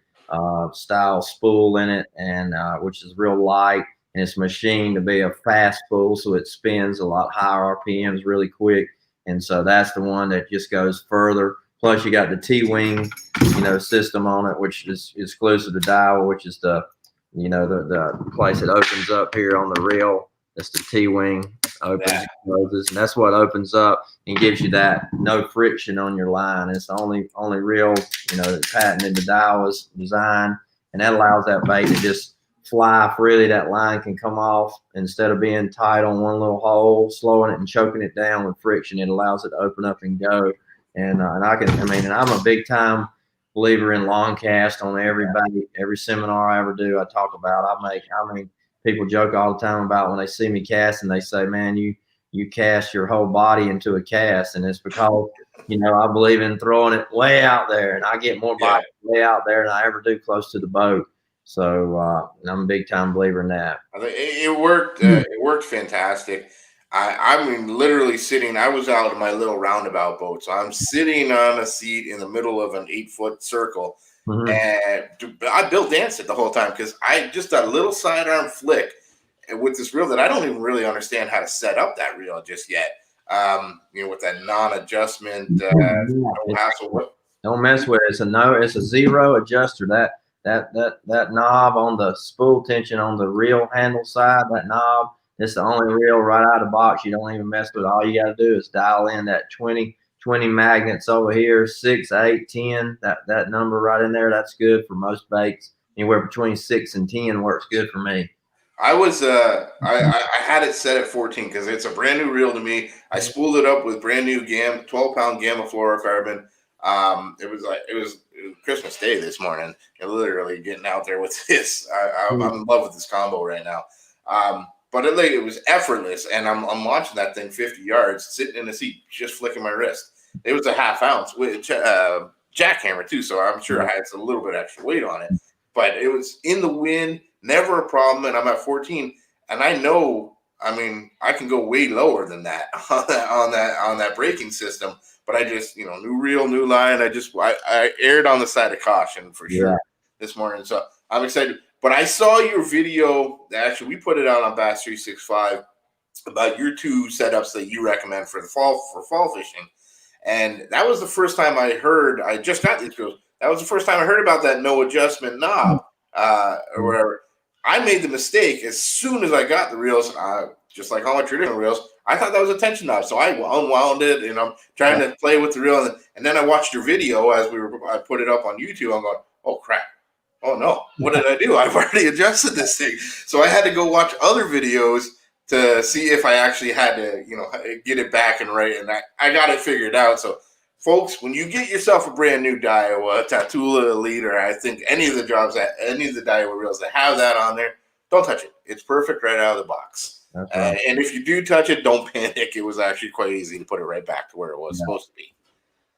style spool in it, and which is real light, and it's machined to be a fast spool, so it spins a lot higher RPMs really quick. And so that's the one that just goes further. Plus, you got the T-wing, system on it, which is exclusive to Daiwa, which is the place that opens up here on the reel. That's the T-wing, opens and closes, and that's what opens up and gives you that no friction on your line. It's the only reel, that's patented to Daiwa's design, and that allows that bait to just fly freely. That line can come off instead of being tight on one little hole, slowing it and choking it down with friction. It allows it to open up and go. And I'm a big time believer in long cast on every bait, every seminar I ever do. I talk about. People joke all the time about when they see me cast, and they say, "Man, you cast your whole body into a cast," and it's because I believe in throwing it way out there, and I get more bite way out there than I ever do close to the boat. So I'm a big time believer in that. I think it worked. It worked fantastic. I mean, literally sitting. I was out in my little roundabout boat, so I'm sitting on a seat in the middle of an 8-foot circle, and I Bill danced it the whole time because I just a little sidearm flick with this reel that I don't even really understand how to set up that reel just yet. With that non-adjustment, no hassle. Don't mess with it. It's a zero adjuster. That knob on the spool tension on the reel handle side, that knob, it's the only reel right out of the box. You don't even mess with it. All you got to do is dial in that 20 magnets over here, 6, 8, 10. That number right in there, that's good for most baits. Anywhere between 6 and 10 works good for me. I was I had it set at 14 because it's a brand new reel to me. I spooled it up with brand new 12-pound gamma fluorocarbon. It was Christmas Day this morning, and literally getting out there with this. I'm in love with this combo right now. But it was effortless, and I'm launching that thing 50 yards, sitting in the seat, just flicking my wrist. It was a half-ounce with jackhammer too, so I'm sure I had a little bit extra weight on it. But it was in the wind, never a problem, and I'm at 14, and I know. I mean, I can go way lower than that on that braking system. But I just, new reel, new line. I erred on the side of caution for sure this morning. So I'm excited. But I saw your video. Actually, we put it out on Bass 365 about your 2 setups that you recommend for fall fishing. And that was the first time I heard. I just got these reels. That was the first time I heard about that no adjustment knob or whatever. I made the mistake as soon as I got the reels, just like all my traditional reels. I thought that was a tension knob, so I unwound it, and I'm trying to play with the reel. And then I watched your video as I put it up on YouTube. I'm going, oh crap, oh no, what did I do? I've already adjusted this thing. So I had to go watch other videos to see if I actually had to, get it back and right. And I got it figured out. So folks, when you get yourself a brand new Daiwa, Tattoola Elite, or I think any of the Daiwa reels that have that on there, don't touch it. It's perfect right out of the box. Right. And if you do touch it, don't panic. It was actually quite easy to put it right back to where it was supposed to be.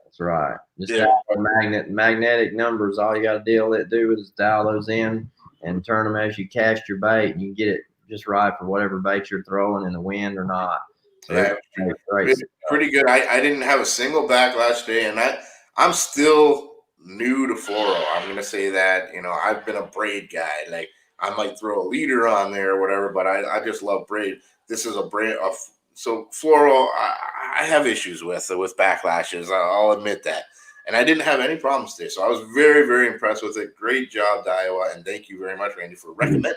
That's right. Just magnetic numbers. All you got to do is dial those in and turn them as you cast your bait, and you can get it just right for whatever bait you're throwing in the wind or not. So it's pretty good. I didn't have a single backlash day, and I'm still new to fluoro. I'm going to say that. I've been a braid guy. Like, I might throw a leader on there or whatever, but I just love braid. This is a braid. So fluoro, I have issues with backlashes. I'll admit that. and I didn't have any problems today. So I was very, very impressed with it. Great job, Daiwa, and thank you very much, Randy, for recommending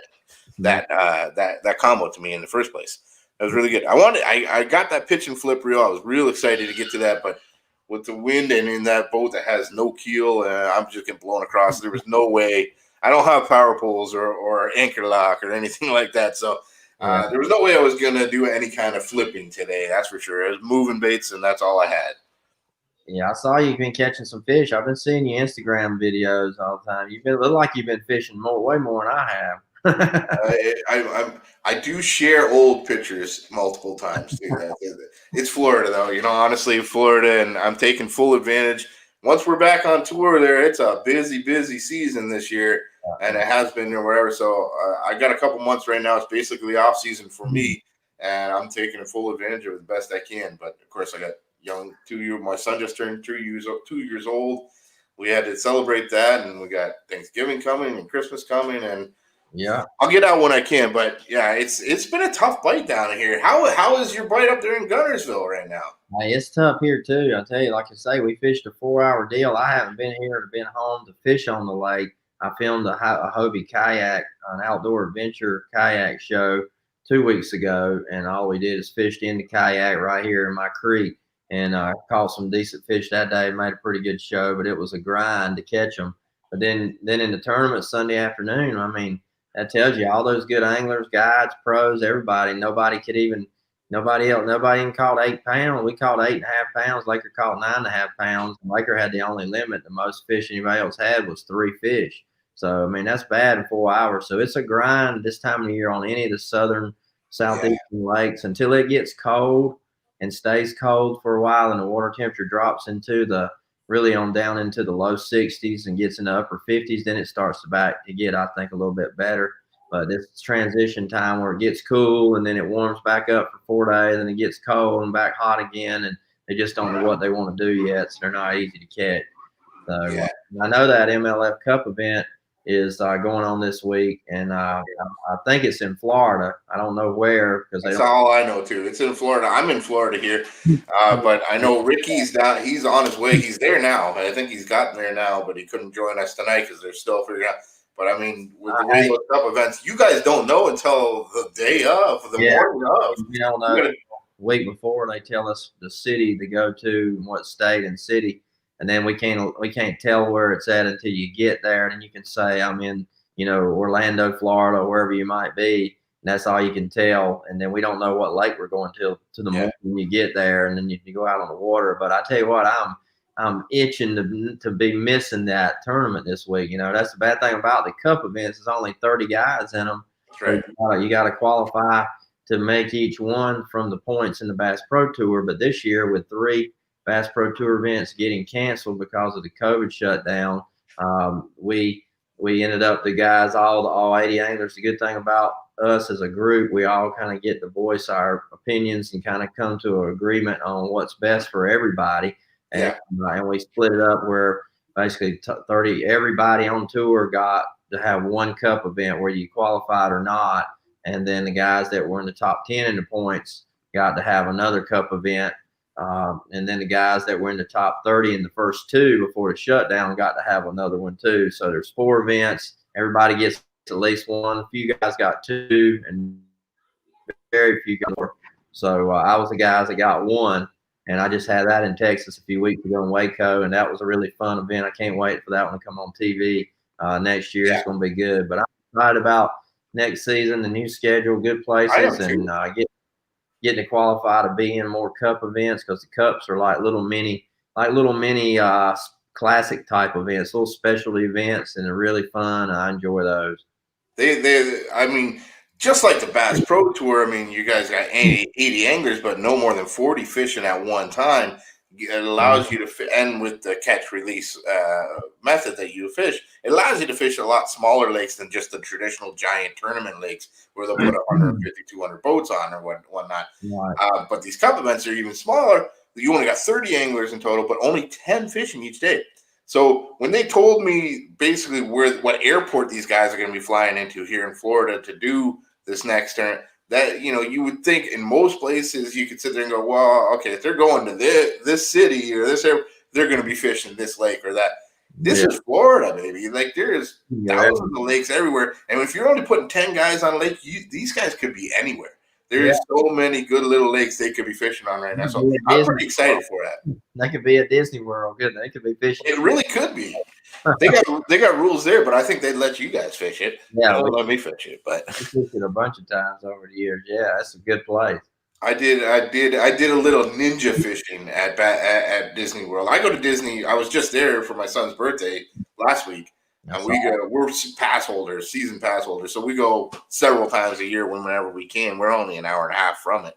that combo to me in the first place. That was really good. I got that pitch and flip reel. I was real excited to get to that, but with the wind and in that boat that has no keel, I'm just getting blown across. There was no way. I don't have power poles or anchor lock or anything like that. So there was no way I was going to do any kind of flipping today. That's for sure. I was moving baits, and that's all I had. Yeah, I saw you've been catching some fish. I've been seeing your Instagram videos all the time. You've been look like you've been fishing way more than I have. I do share old pictures multiple times too. It's Florida though, honestly, Florida, and I'm taking full advantage. Once we're back on tour there, it's a busy season this year, and it has been or wherever. So I got a couple months right now. It's basically off season for me, and I'm taking full advantage of it the best I can. But of course, I got young 2 year. My son just turned 2 years old. We had to celebrate that, and we got Thanksgiving coming and Christmas coming, and I'll get out when I can. But yeah, it's been a tough bite down here. How is your bite up there in Guntersville right now? Hey, it's tough here too. I tell you, like I say, we fished a 4-hour deal. I haven't been here to been home to fish on the lake. I filmed a Hobie kayak, an outdoor adventure kayak show 2 weeks ago, and all we did is fished in the kayak right here in my creek, and caught some decent fish that day. Made a pretty good show, but it was a grind to catch them. But then in the tournament Sunday afternoon, I mean, that tells you all those good anglers, guides, pros, everybody. Nobody even caught 8 pounds. We caught 8.5 pounds. Laker caught 9.5 pounds. Laker had the only limit. The most fish anybody else had was 3 fish. So I mean that's bad in 4 hours. So it's a grind this time of year on any of the southern, southeastern lakes until it gets cold and stays cold for a while, and the water temperature drops into down into the low 60s and gets in the upper 50s. Then it starts to get, I think, a little bit better. But this transition time where it gets cool and then it warms back up for 4 days, and it gets cold and back hot again, and they just don't know what they want to do yet, so they're not easy to catch. So I know that MLF Cup event is going on this week, and I think it's in Florida. I don't know where because that's all I know too. It's in Florida. I'm in Florida here, but I know Ricky's down. He's on his way. He's there now. I think he's gotten there now, but he couldn't join us tonight because they're still figuring out. But I mean, with the way those cup events, you guys don't know until the day of, the morning of. We don't know. The week before, they tell us the city to go to, and what state and city, and then we can't tell where it's at until you get there. And you can say, I'm in, Orlando, Florida, wherever you might be, and that's all you can tell. And then we don't know what lake we're going to the morning when you get there, and then you go out on the water. But I tell you what, I'm itching to be missing that tournament this week. That's the bad thing about the cup events. There's only 30 guys in them. Right. You got to qualify to make each one from the points in the Bass Pro Tour. But this year, with 3 Bass Pro Tour events getting canceled because of the COVID shutdown, we ended up, the guys, all 80 anglers. The good thing about us as a group, we all kind of get to voice our opinions and kind of come to an agreement on what's best for everybody. And we split it up where basically 30, everybody on tour got to have one cup event where you qualified or not. And then the guys that were in the top 10 in the points got to have another cup event. And then the guys that were in the top 30 in the first 2 before the shutdown got to have another one too. So there's 4 events. Everybody gets at least one. A few guys got 2 and very few got more. So I was the guys that got 1. And I just had that in Texas a few weeks ago in Waco, and that was a really fun event. I can't wait for that one to come on TV next year. It's going to be good. But I'm excited about next season, the new schedule, good places, and getting to qualify to be in more cup events, because the cups are like little mini classic type events, little specialty events, and they're really fun. I enjoy those. I mean, just like the Bass Pro Tour, I mean, you guys got 80 anglers, but no more than 40 fishing at one time. It allows you to and with the catch release method that you fish, it allows you to fish a lot smaller lakes than just the traditional giant tournament lakes where they'll put 150, 200 boats on or whatnot. Right. But these cup events are even smaller. You only got 30 anglers in total, but only 10 fishing each day. So when they told me basically what airport these guys are going to be flying into here in Florida to do this next turn, that, you would think in most places you could sit there and go, well, okay, if they're going to this city or this area, they're going to be fishing this lake or that. This is Florida, baby. Like there's thousands of lakes everywhere, and if you're only putting 10 guys on a lake, these guys could be anywhere. There's so many good little lakes they could be fishing on right now. So I'm pretty excited for that. They could be at Disney World. Good, they could be fishing. It really could be. They got rules there, but I think they'd let you guys fish it. Yeah, they let me fish it. But I fished it a bunch of times over the years. Yeah, that's a good place. I did a little ninja fishing at Disney World. I go to Disney. I was just there for my son's birthday last week, and we're pass holders, season pass holders. So we go several times a year whenever we can. We're only an hour and a half from it.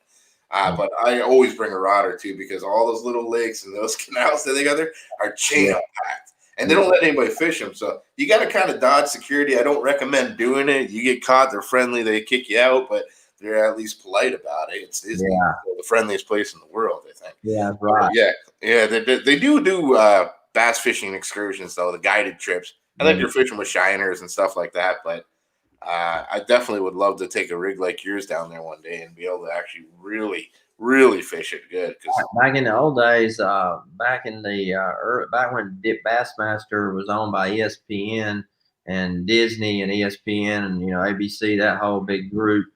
But I always bring a rod or two because all those little lakes and those canals that they got there are chain packed, and they don't let anybody fish them. So you got to kind of dodge security. I don't recommend doing it. You get caught, they're friendly, they kick you out, but they're at least polite about it. It's Disney, the friendliest place in the world, I think. Yeah, right. They do bass fishing excursions though, the guided trips. I think you're fishing with shiners and stuff like that, but I definitely would love to take a rig like yours down there one day and be able to actually really fish it good. Back in the old days, back when Bassmaster was owned by ESPN and Disney and ESPN and ABC, that whole big group,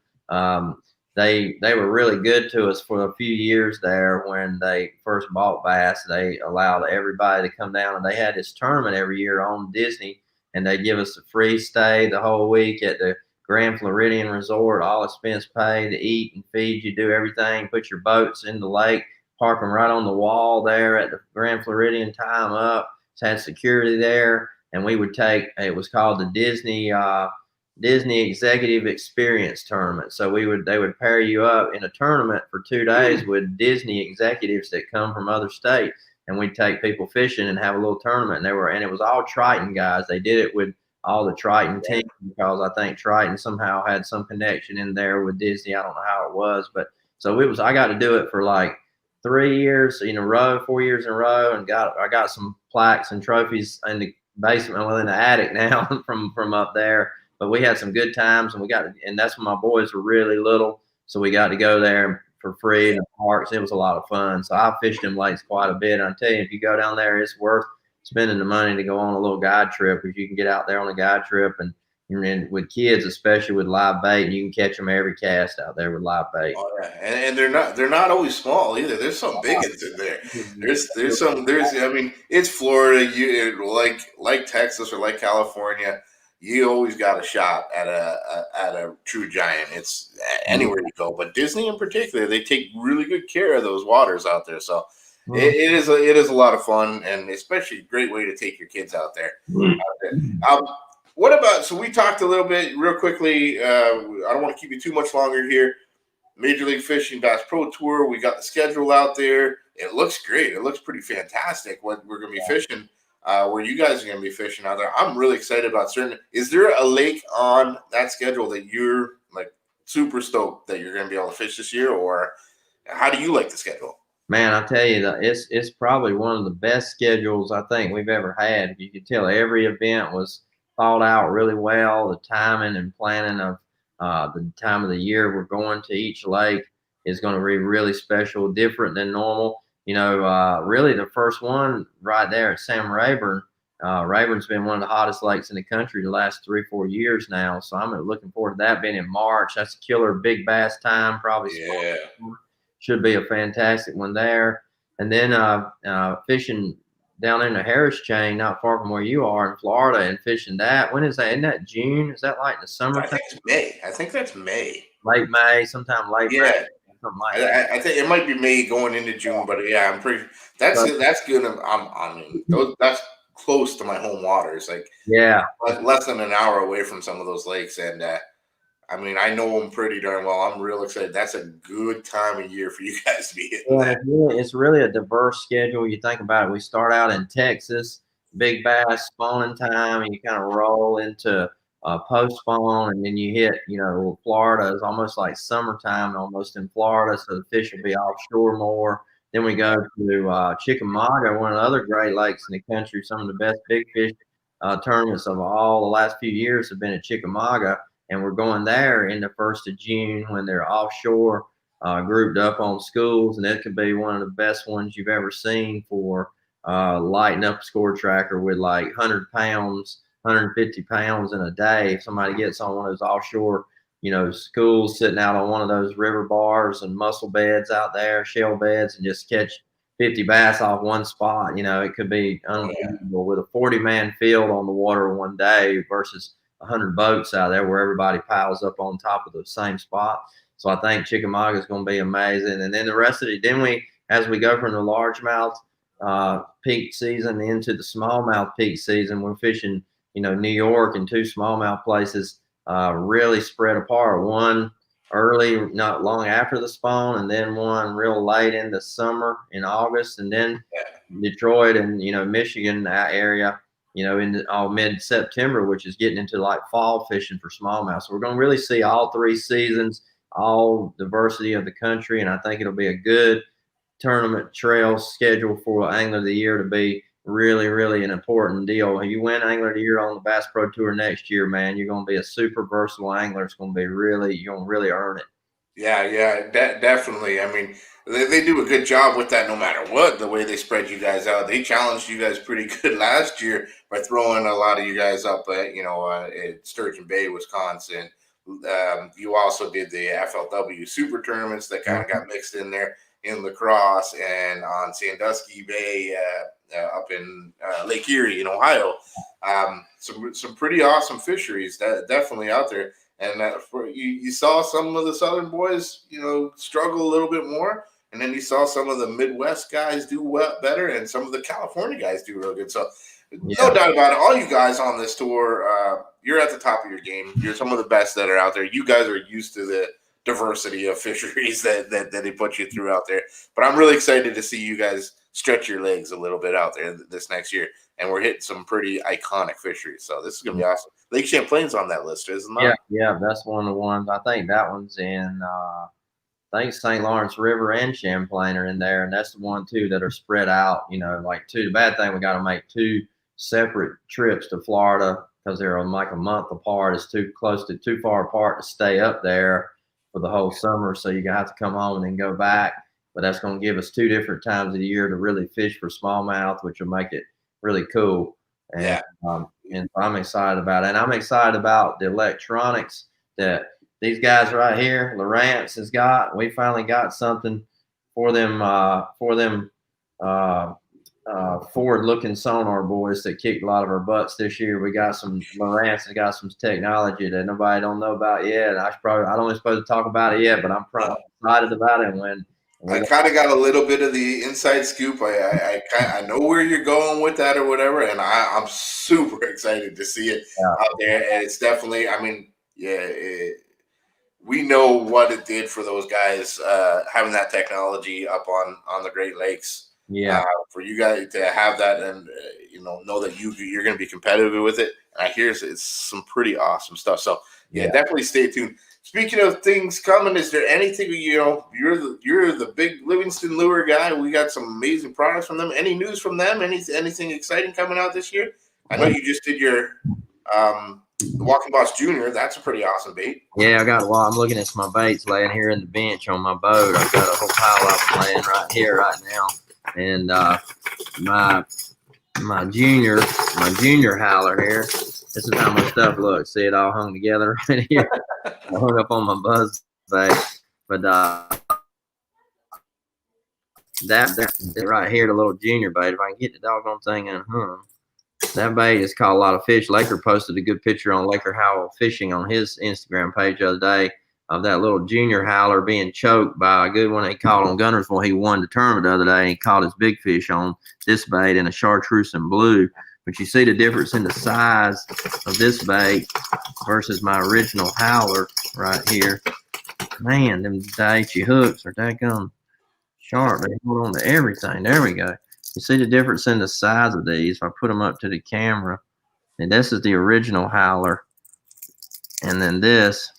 they were really good to us for a few years there. When they first bought Bass, they allowed everybody to come down, and they had this tournament every year on Disney. And they give us a free stay the whole week at the Grand Floridian Resort, all expense paid, to eat and feed you, do everything, put your boats in the lake, park them right on the wall there at the Grand Floridian, tie them up. It had security there, and we would take, it was called the Disney Executive Experience Tournament. So they would pair you up in a tournament for 2 days with Disney executives that come from other states. And we'd take people fishing and have a little tournament. And it was all Triton guys. They did it with all the Triton teams because I think Triton somehow had some connection in there with Disney. I don't know how it was, but so I got to do it for like 3 years in a row, 4 years in a row, and I got some plaques and trophies in the basement, well, in the attic now from up there. But we had some good times, and that's when my boys were really little, so we got to go there for free in the parks. It was a lot of fun. So I fished them lakes quite a bit. I tell you, if you go down there, it's worth spending the money to go on a little guide trip, because you can get out there on a guide trip and with kids, especially with live bait, and you can catch them every cast out there with live bait. Oh, yeah. And they're not always small either. There's some big ones in there. I mean, it's Florida. Like Texas or like California, you always got a shot at a true giant. It's anywhere you go, but Disney in particular, they take really good care of those waters out there. So it is a lot of fun, and especially a great way to take your kids out there. What about? So we talked a little bit real quickly. I don't want to keep you too much longer here. Major League Fishing Bass Pro Tour. We got the schedule out there. It looks great. It looks pretty fantastic. What we're going to be fishing. Where you guys are going to be fishing out there. I'm really excited about certain. Is there a lake on that schedule that you're like super stoked that you're going to be able to fish this year, or how do you like the schedule? Man, I tell you that it's probably one of the best schedules I think we've ever had. You could tell every event was thought out really well. The timing and planning of the time of the year we're going to each lake is going to be really special, different than normal. Really the first one right there at Sam Rayburn. Rayburn's been one of the hottest lakes in the country the last 3-4 years now. So I'm looking forward to that being in March. That's a killer big bass time, probably. Yeah. Should be a fantastic one there. And then fishing down in the Harris Chain, not far from where you are in Florida, and fishing that. When is that? Isn't that June? Is that like in the summer? I think it's May. I think that's May. Late May, sometime late May. Something like that. I think it might be May going into June, but yeah, I'm pretty. That's good. That's close to my home waters. Like less than an hour away from some of those lakes, and I mean I know them pretty darn well. I'm real excited. That's a good time of year for you guys to be hitting that. It's really a diverse schedule. You think about it. We start out in Texas, big bass spawning time, and you kind of roll into post spawn, and then you hit, Florida is almost like summertime almost in Florida, so the fish will be offshore more. Then we go to Chickamauga, one of the other great lakes in the country. Some of the best big fish tournaments of all the last few years have been at Chickamauga, and we're going there in the 1st of June when they're offshore, grouped up on schools, and it could be one of the best ones you've ever seen for lighting up a score tracker with like 100 pounds, 150 pounds in a day. If somebody gets on one of those offshore, schools, sitting out on one of those river bars and mussel beds out there, shell beds, and just catch 50 bass off one spot, it could be unbelievable with a 40-man field on the water one day versus 100 boats out there where everybody piles up on top of the same spot. So I think Chickamauga is going to be amazing. And then the rest of it, as we go from the largemouth peak season into the smallmouth peak season, we're fishing, New York and 2 smallmouth places really spread apart. One early, not long after the spawn, and then one real late in the summer in August, and then Detroit and Michigan, that area, in all mid-September, which is getting into like fall fishing for smallmouth. So we're going to really see all 3 seasons, all diversity of the country, and I think it'll be a good tournament trail schedule for Angler of the Year to be really, really an important deal. If you win Angler of the Year on the Bass Pro Tour next year, man, you're going to be a super versatile angler. It's going to be you're going to really earn it. Yeah, definitely. I mean, they do a good job with that no matter what, the way they spread you guys out. They challenged you guys pretty good last year by throwing a lot of you guys up at, at Sturgeon Bay, Wisconsin. You also did the FLW Super Tournaments that kind of got mixed in there in La Crosse and on Sandusky Bay up in Lake Erie in Ohio. Some pretty awesome fisheries that definitely out there. And you saw some of the Southern boys, struggle a little bit more. And then you saw some of the Midwest guys do better, and some of the California guys do real good. So no doubt about it, all you guys on this tour, you're at the top of your game. You're some of the best that are out there. You guys are used to the diversity of fisheries that they put you through out there. But I'm really excited to see you guys stretch your legs a little bit out there this next year. And we're hitting some pretty iconic fisheries. So this is going to be awesome. Lake Champlain's on that list, isn't it? Yeah, that's one of the ones. I think that one's in, I think St. Lawrence River and Champlain are in there. And that's the one, too, that are spread out, like 2. The bad thing, we got to make 2 separate trips to Florida because they're like a month apart. It's too far apart to stay up there for the whole summer. So you have to come home and then go back. But that's going to give us 2 different times of the year to really fish for smallmouth, which will make it really cool. And, and I'm excited about it. And I'm excited about the electronics that these guys right here, Lowrance has got. We finally got something for them forward-looking sonar boys that kicked a lot of our butts this year. We got some Lowrance has got some technology that nobody don't know about yet. And I don't even supposed to talk about it yet, but I'm excited about it. When I kind of got a little bit of the inside scoop. I know where you're going with that or whatever, and I'm super excited to see it out there. And it's definitely, we know what it did for those guys having that technology up on the Great Lakes. Yeah, for you guys to have that and know that you're going to be competitive with it. And I hear it's some pretty awesome stuff. So definitely stay tuned. Speaking of things coming, is there anything you're the big Livingston Lure guy? We got some amazing products from them. Any news from them? Anything exciting coming out this year? I know you just did your Walking Boss Junior. That's a pretty awesome bait. Yeah, I'm looking at my baits laying here in the bench on my boat. I've got a whole pile of them laying right here right now. And my junior howler here. This is how my stuff looks. See it all hung together right here. I hung up on my buzz bait. But that right here, the little junior bait, if I can get the doggone thing unhung. That bait has caught a lot of fish. Laker posted a good picture on Randy Howell fishing on his Instagram page the other day of that little junior howler being choked by a good one he caught on Gunnersville. He won the tournament the other day, and he caught his big fish on this bait in a chartreuse and blue. But you see the difference in the size of this bait versus my original howler right here. Man, them Daiwa hooks are daggone sharp. They hold on to everything. There we go. You see the difference in the size of these. If I put them up to the camera, and this is the original howler, and then that's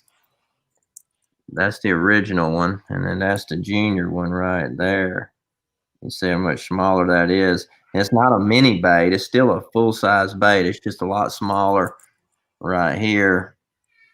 the original one, and then that's the junior one right there. You see how much smaller that is. And it's not a mini bait. It's still a full-size bait. It's just a lot smaller right here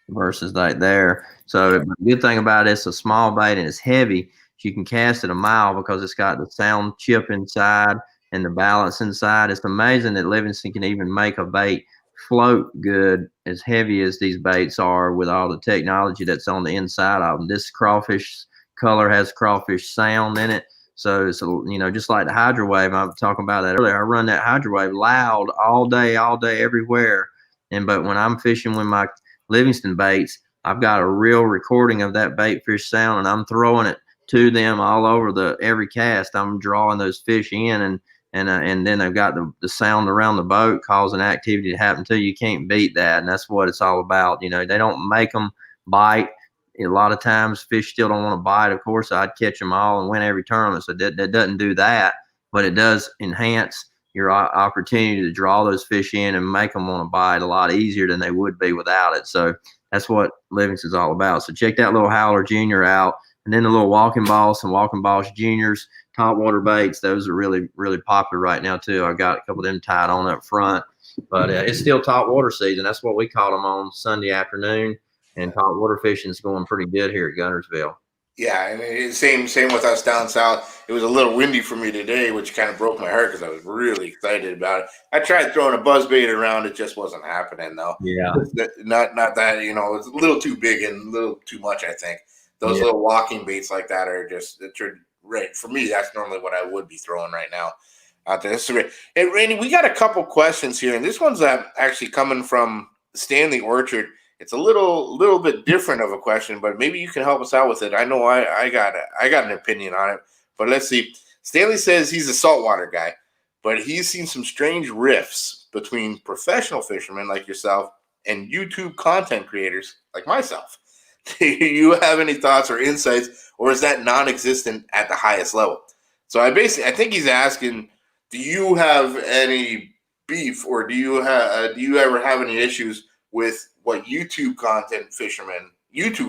versus right there. So the good thing about it, it's a small bait and it's heavy. You can cast it a mile because it's got the sound chip inside. and the balance inside. It's amazing that Livingston can even make a bait float good as heavy as these baits are with all the technology that's on the inside of them. This crawfish color has crawfish sound in it. So it's, just like the hydro wave. I was talking about that earlier. I run that hydro wave loud all day, everywhere. But when I'm fishing with my Livingston baits, I've got a real recording of that bait fish sound, and I'm throwing it to them all over every cast. I'm drawing those fish in, and then they've got the sound around the boat causing activity to happen too. You can't beat that, and that's what it's all about. They don't make them bite. A lot of times fish still don't want to bite. Of course, I'd catch them all and win every tournament, so that doesn't do that, but it does enhance your opportunity to draw those fish in and make them want to bite a lot easier than they would be without it. So that's what Livingston's all about. So check that little Howler Junior out, and then the little Walking Boss and Walking Boss Juniors top water baits. Those are really, really popular right now too. I got a couple of them tied on up front, but it's still top water season. That's what we caught them on Sunday afternoon. And top water fishing is going pretty good here at Guntersville. Yeah, and same with us down south. It was a little windy for me today, which kind of broke my heart because I was really excited about it. I tried throwing a buzzbait around; it just wasn't happening, though. Yeah, not that it's a little too big and a little too much. I think those little walking baits like that are just right for me. That's normally what I would be throwing right now out there. This is great. Hey, Randy, we got a couple questions here, and this one's actually coming from Stanley Orchard. It's a little bit different of a question, but maybe you can help us out with it. I know I got an opinion on it, but let's see. Stanley says he's a saltwater guy, but he's seen some strange rifts between professional fishermen like yourself and YouTube content creators like myself. Do you have any thoughts or insights, or is that non-existent at the highest level? So I think he's asking, do you have any beef, or do you ever have any issues with what YouTube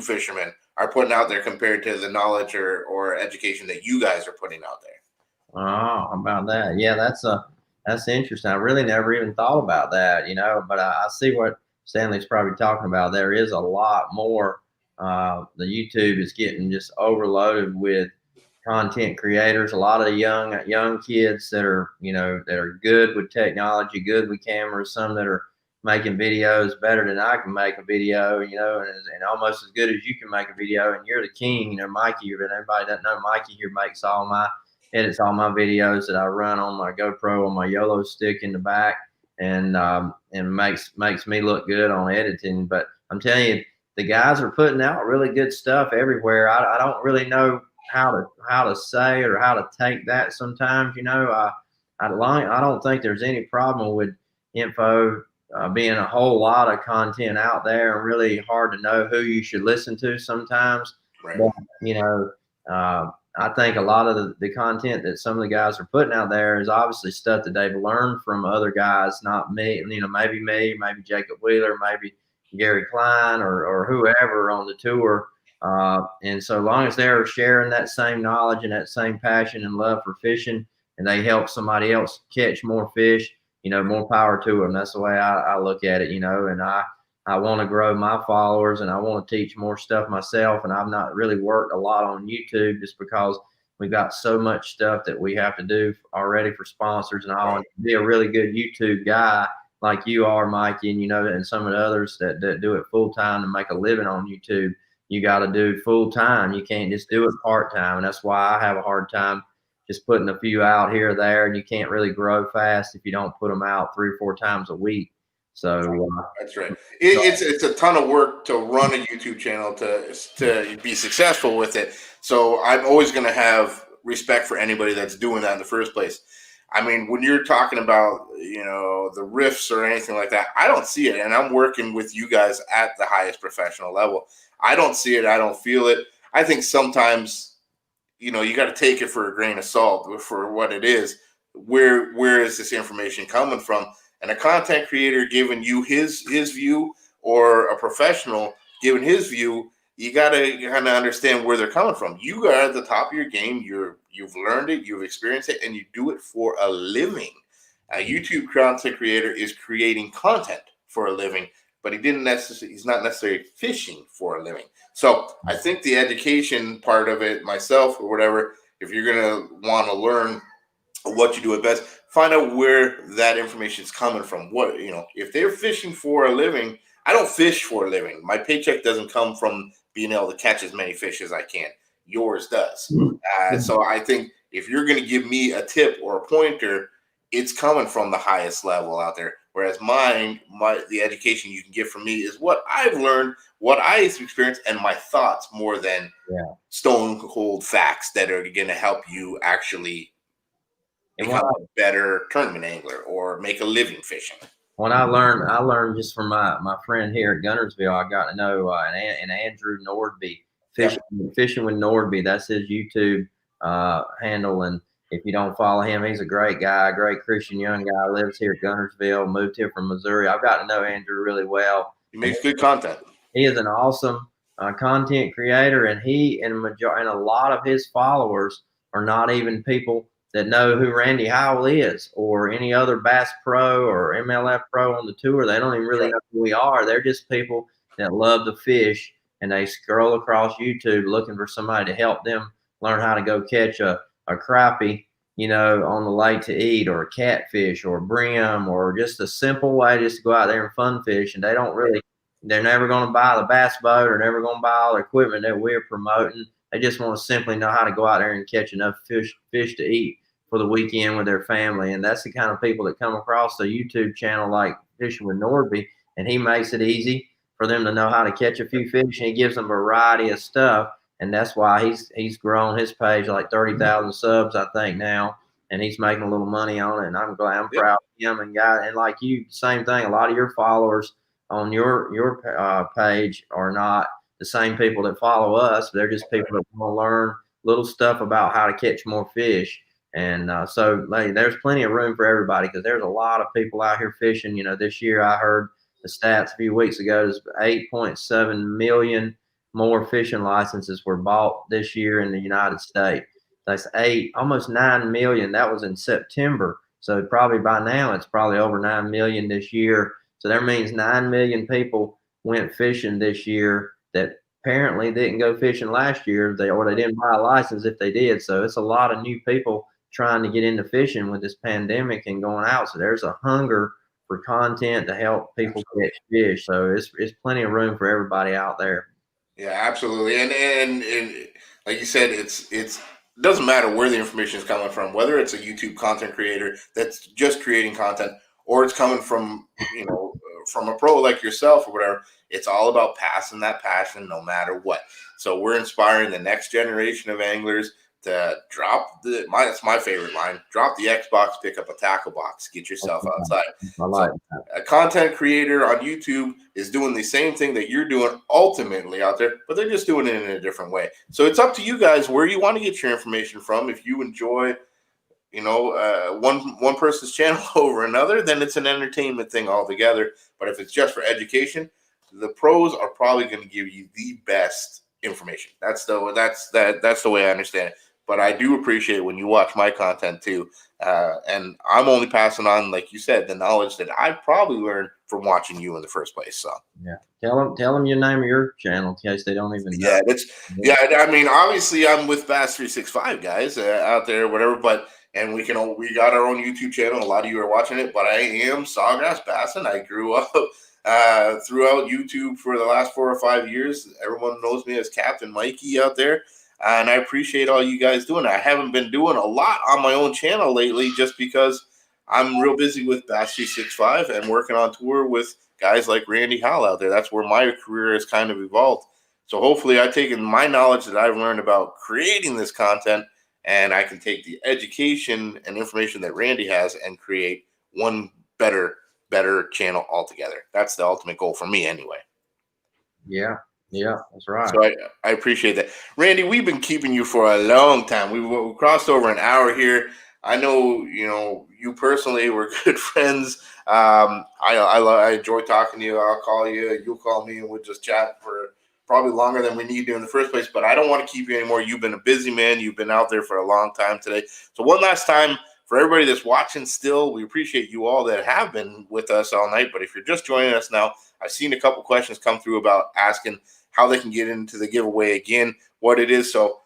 fishermen are putting out there compared to the knowledge or education that you guys are putting out there? Oh, how about that? Yeah, that's interesting. I really never even thought about that, but I see what Stanley's probably talking about. There is a lot more. The YouTube is getting just overloaded with content creators. A lot of the young kids that are, that are good with technology, good with cameras, some that are making videos better than I can make a video, and almost as good as you can make a video, and you're the king, Mikey. But everybody doesn't know Mikey here edits all my videos that I run on my GoPro on my YOLO stick in the back, and makes me look good on editing. But I'm telling you, the guys are putting out really good stuff everywhere. I don't really know how to say or how to take that sometimes. I don't think there's any problem with info being a whole lot of content out there, and really hard to know who you should listen to sometimes. Right. But, I think a lot of the content that some of the guys are putting out there is obviously stuff that they've learned from other guys, not me. Maybe me, maybe Jacob Wheeler, maybe Gary Klein, or whoever on the tour. And so long as they're sharing that same knowledge and that same passion and love for fishing, and they help somebody else catch more fish, more power to them. That's the way I look at it, and I want to grow my followers, and I want to teach more stuff myself. And I've not really worked a lot on YouTube just because we've got so much stuff that we have to do already for sponsors. And I want to be a really good YouTube guy like you are, Mikey, and, and some of the others that do it full time to make a living on YouTube. You got to do full time. You can't just do it part time. And that's why I have a hard time just putting a few out here or there, and you can't really grow fast if you don't put them out 3 or 4 times a week. So that's right. It's a ton of work to run a YouTube channel to be successful with it. So I'm always going to have respect for anybody that's doing that in the first place. I mean, when you're talking about, the riffs or anything like that, I don't see it. And I'm working with you guys at the highest professional level. I don't see it. I don't feel it. I think sometimes, you got to take it for a grain of salt for what it is. Where is this information coming from? And a content creator giving you his view, or a professional giving his view, you got to kind of understand where they're coming from. You are at the top of your game. You've learned it, you've experienced it, and you do it for a living. A YouTube content creator is creating content for a living, but he's not necessarily fishing for a living. So I think the education part of it, myself or whatever, if you're going to want to learn what you do at best. Find out where that information is coming from. What, if they're fishing for a living, I don't fish for a living. My paycheck doesn't come from being able to catch as many fish as I can. Yours does. So I think if you're going to give me a tip or a pointer, it's coming from the highest level out there. Whereas the education you can get from me is what I've learned, what I experienced, and my thoughts more than stone cold facts that are going to help you actually become a better tournament angler or make a living fishing. When I learned just from my friend here at Guntersville. I got to know an Andrew Nordby, fishing with Nordby. That's his YouTube handle. And if you don't follow him, he's a great guy, great Christian young guy. Lives here at Guntersville, moved here from Missouri. I've got to know Andrew really well. He makes good content. He is an awesome content creator, and and a lot of his followers are not even people that know who Randy Howell is or any other Bass Pro or MLF Pro on the tour. They don't even really know who we are. They're just people that love to fish, and they scroll across YouTube looking for somebody to help them learn how to go catch a crappie, on the lake to eat, or a catfish or a brim, or just a simple way just to go out there and fun fish. And they're never going to buy the bass boat or never going to buy all the equipment that we're promoting. They just want to simply know how to go out there and catch enough fish to eat for the weekend with their family. And that's the kind of people that come across the YouTube channel like Fishing with Nordby, and he makes it easy for them to know how to catch a few fish, and he gives them a variety of stuff. And that's why he's grown his page like 30,000 subs, I think, now, and he's making a little money on it. And I'm proud of him. And like you, same thing. A lot of your followers on your page are not the same people that follow us. They're just people that want to learn little stuff about how to catch more fish. And so there's plenty of room for everybody, because there's a lot of people out here fishing. This year I heard the stats a few weeks ago, there's 8.7 million more fishing licenses were bought this year in the United States. That's almost 9 million. That was in September. So probably by now it's probably over 9 million this year. So that means 9 million people went fishing this year that apparently didn't go fishing last year. They didn't buy a license if they did. So it's a lot of new people trying to get into fishing with this pandemic and going out. So there's a hunger for content to help people catch fish. So it's plenty of room for everybody out there. Yeah, absolutely. And like you said, it doesn't matter where the information is coming from, whether it's a YouTube content creator that's just creating content, or it's coming from, from a pro like yourself or whatever. It's all about passing that passion no matter what. So we're inspiring the next generation of anglers to drop that's my favorite line. Drop the Xbox, pick up a tackle box, get yourself outside. I like that. A content creator on YouTube is doing the same thing that you're doing ultimately out there, but they're just doing it in a different way. So it's up to you guys where you want to get your information from. If you enjoy, one person's channel over another, then it's an entertainment thing altogether. But if it's just for education, the pros are probably going to give you the best information. That's the way I understand it. But I do appreciate when you watch my content too. And I'm only passing on, like you said, the knowledge that I probably learned from watching you in the first place. So yeah, tell them your name of your channel in case they don't even know. I mean, obviously I'm with Bass 365 guys out there, whatever. But we got our own YouTube channel. A lot of you are watching it, but I am SAWGRASSBASSIN. I grew up throughout YouTube for the last 4 or 5 years. Everyone knows me as Captain Mikey out there. And I appreciate all you guys doing. I haven't been doing a lot on my own channel lately just because I'm real busy with Bass 365 and working on tour with guys like Randy Howell out there. That's where my career has kind of evolved. So hopefully I've taken my knowledge that I've learned about creating this content, and I can take the education and information that Randy has and create one better channel altogether. That's the ultimate goal for me anyway. Yeah, that's right. So I appreciate that. Randy, we've been keeping you for a long time. We crossed over an hour here. I know, you personally, we're good friends. I enjoy talking to you. I'll call you. You'll call me, and we'll just chat for probably longer than we need to in the first place. But I don't want to keep you anymore. You've been a busy man. You've been out there for a long time today. So one last time, for everybody that's watching still, we appreciate you all that have been with us all night. But if you're just joining us now, I've seen a couple questions come through about asking how they can get into the giveaway again, what it is. So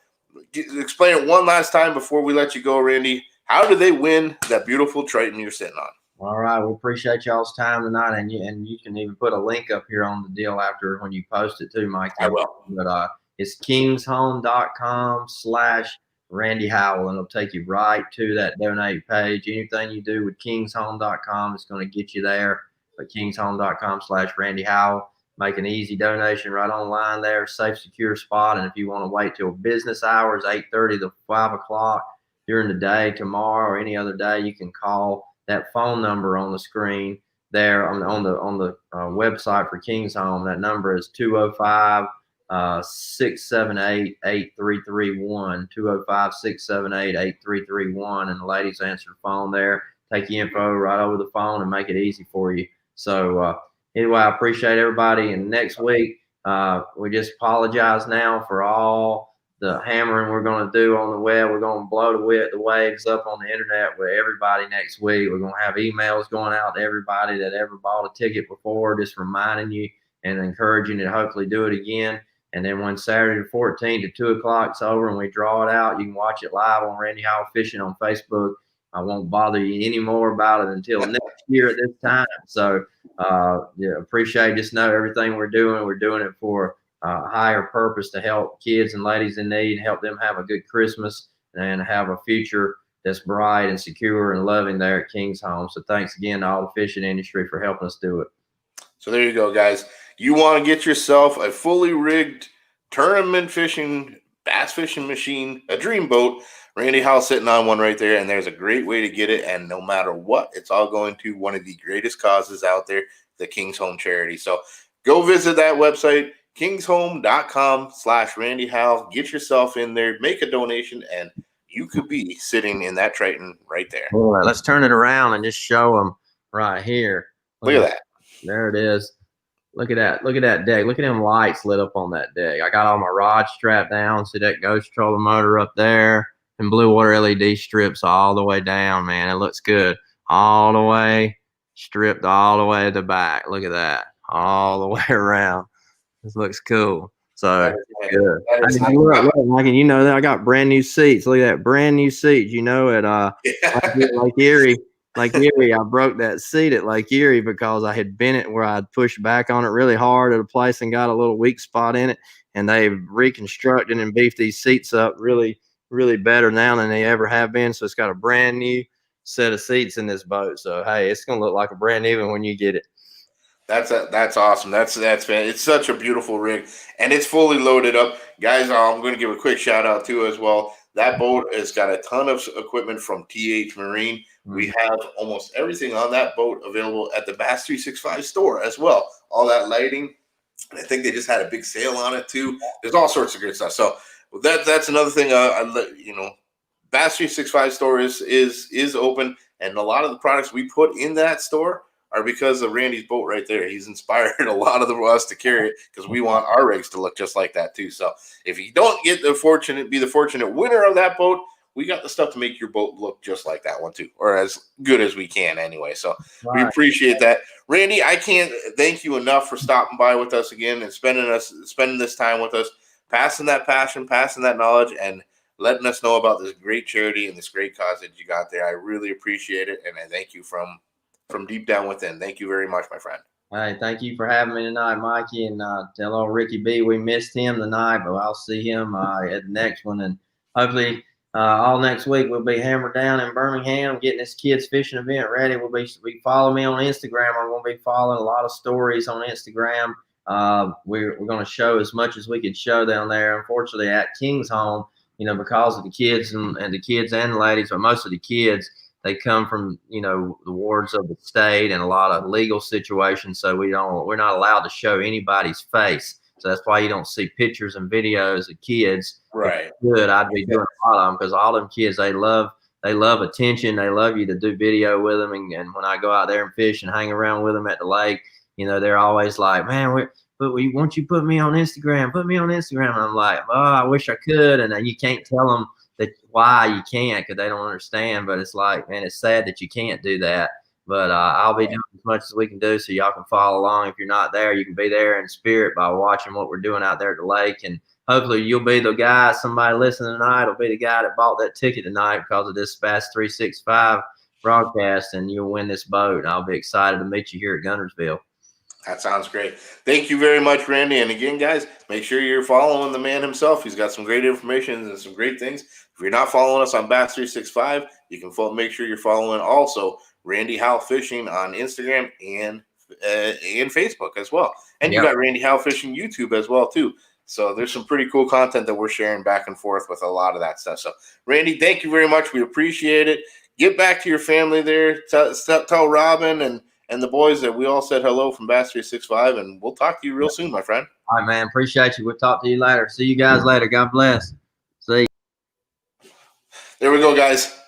explain it one last time before we let you go, Randy. how do they win that beautiful Triton you're sitting on? All right, we appreciate y'all's time tonight, and you can even put a link up here on the deal after when you post it too, Mike. I will. But it's kingshome.com/Randy Howell, and it'll take you right to that donate page. Anything you do with kingshome.com is going to get you there. But kingshome.com/Randy Howell. Make an easy donation right online there, safe, secure spot. And if you want to wait till business hours, 8:30 to 5 o'clock during the day, tomorrow or any other day, you can call that phone number on the screen there on the website for King's Home. That number is 205-678-8331, 205-678-8331, and the ladies answer the phone there, take your info right over the phone and make it easy for you. So anyway, I appreciate everybody, and next week we just apologize now for all the hammering we're going to do on the web. We're going to blow the waves up on the internet with everybody next week. We're going to have emails going out to everybody that ever bought a ticket before, just reminding you and encouraging you to hopefully do it again. And then when Saturday the 14th at 2 o'clock is over and we draw it out, you can watch it live on Randy Howell Fishing on Facebook. I won't bother you anymore about it until next year at this time. So yeah, appreciate, just know everything we're doing it for higher purpose to help kids and ladies in need, help them have a good Christmas and have a future that's bright and secure and loving there at King's Home. So thanks again to all the fishing industry for helping us do it. So there you go, guys. You want to get yourself a fully rigged tournament fishing, bass fishing machine, a dream boat. Randy Howell sitting on one right there, and there's a great way to get it. And no matter what, it's all going to one of the greatest causes out there, the King's Home charity. So go visit that website, kingshome.com/Randy Howell. Get yourself in there, make a donation, and you could be sitting in that Triton right there. All right, let's turn it around and just show them right here. Look at that. There it is. Look at that. Look at that deck. Look at them lights lit up on that deck. I got all my rods strapped down. See that ghost troller motor up there, and blue water LED strips all the way down, man. It looks good. All the way stripped all the way to the back. Look at that. All the way around. This looks cool. So good. Look, Mikey, you know that I got brand new seats. Look at that, brand new seats. You know, at Lake Erie. Lake Erie, I broke that seat at Lake Erie because I had bent it where I'd pushed back on it really hard at a place and got a little weak spot in it. And they've reconstructed and beefed these seats up really, really better now than they ever have been. So it's got a brand new set of seats in this boat. So hey, it's gonna look like a brand new one when you get it. That's awesome. That's fan. It's such a beautiful rig, and it's fully loaded up, guys. I'm going to give a quick shout out to as well. That boat has got a ton of equipment from TH Marine. We have almost everything on that boat available at the Bass 365 store as well. All that lighting, and I think they just had a big sale on it too. There's all sorts of good stuff. So that's another thing. Bass 365 store is open, and a lot of the products we put in that store are because of Randy's boat right there. He's inspired a lot of us to carry it because we want our rigs to look just like that too. So if you don't get the fortunate winner of that boat, we got the stuff to make your boat look just like that one too, or as good as we can anyway. So we appreciate that. Randy, I can't thank you enough for stopping by with us again and spending this time with us, passing that passion, passing that knowledge, and letting us know about this great charity and this great cause that you got there. I really appreciate it, and I thank you from deep down within. Thank you very much, my friend. Hey, thank you for having me tonight, Mikey, and tell old Ricky B we missed him tonight, but I'll see him at the next one, and hopefully all next week we'll be hammered down in Birmingham getting this kids fishing event ready. We follow me on Instagram. I'm going to be following a lot of stories on Instagram. We're going to show as much as we could show down there. Unfortunately, at King's Home, because of the kids and the kids and the ladies, but most of the kids, they come from, the wards of the state and a lot of legal situations. So we're not allowed to show anybody's face. So that's why you don't see pictures and videos of kids. Right. Good. I'd be doing a lot of them because all them kids, they love attention. They love you to do video with them. And when I go out there and fish and hang around with them at the lake, they're always like, man, won't you put me on Instagram? Put me on Instagram. And I'm like, oh, I wish I could. And then you can't tell them why you can't because they don't understand. But it's like, man, it's sad that you can't do that. But I'll be doing as much as we can do so y'all can follow along. If you're not there, you can be there in spirit by watching what we're doing out there at the lake and hopefully you'll be the guy, somebody listening tonight will be the guy that bought that ticket tonight because of this Bass 365 broadcast, and you'll win this boat. And I'll be excited to meet you here at Guntersville. That sounds great. Thank you very much, Randy. And again, guys, make sure you're following the man himself. He's got some great information and some great things. If you're not following us on Bass 365, you can make sure you're following also Randy Howell Fishing on Instagram and Facebook as well. And you got Randy Howell Fishing YouTube as well, too. So there's some pretty cool content that we're sharing back and forth with a lot of that stuff. So, Randy, thank you very much. We appreciate it. Get back to your family there. Tell Robin and the boys that we all said hello from Bass 365, and we'll talk to you real soon, my friend. All right, man. Appreciate you. We'll talk to you later. See you guys later. God bless. See you. There we go, guys.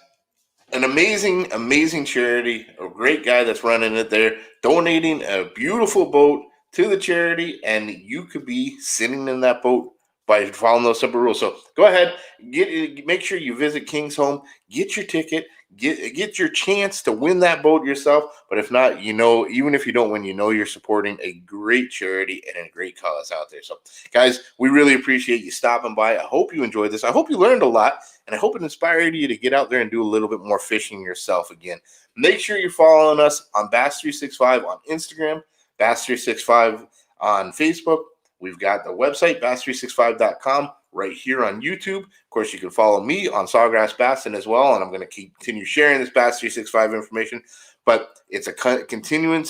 An amazing, amazing charity. A great guy that's running it there, donating a beautiful boat to the charity, and you could be sitting in that boat by following those simple rules. So go ahead, make sure you visit King's Home, get your ticket, get your chance to win that boat yourself. But if not, even if you don't win, you're supporting a great charity and a great cause out there. So guys, we really appreciate you stopping by. I hope you enjoyed this. I hope you learned a lot, and I hope it inspired you to get out there and do a little bit more fishing yourself again. Make sure you're following us on Bass 365 on Instagram, Bass 365 on Facebook. We've got the website, bass365.com, right here on YouTube. Of course, you can follow me on SAWGRASSBASSIN as well, and I'm going to continue sharing this Bass 365 information. But it's a continuing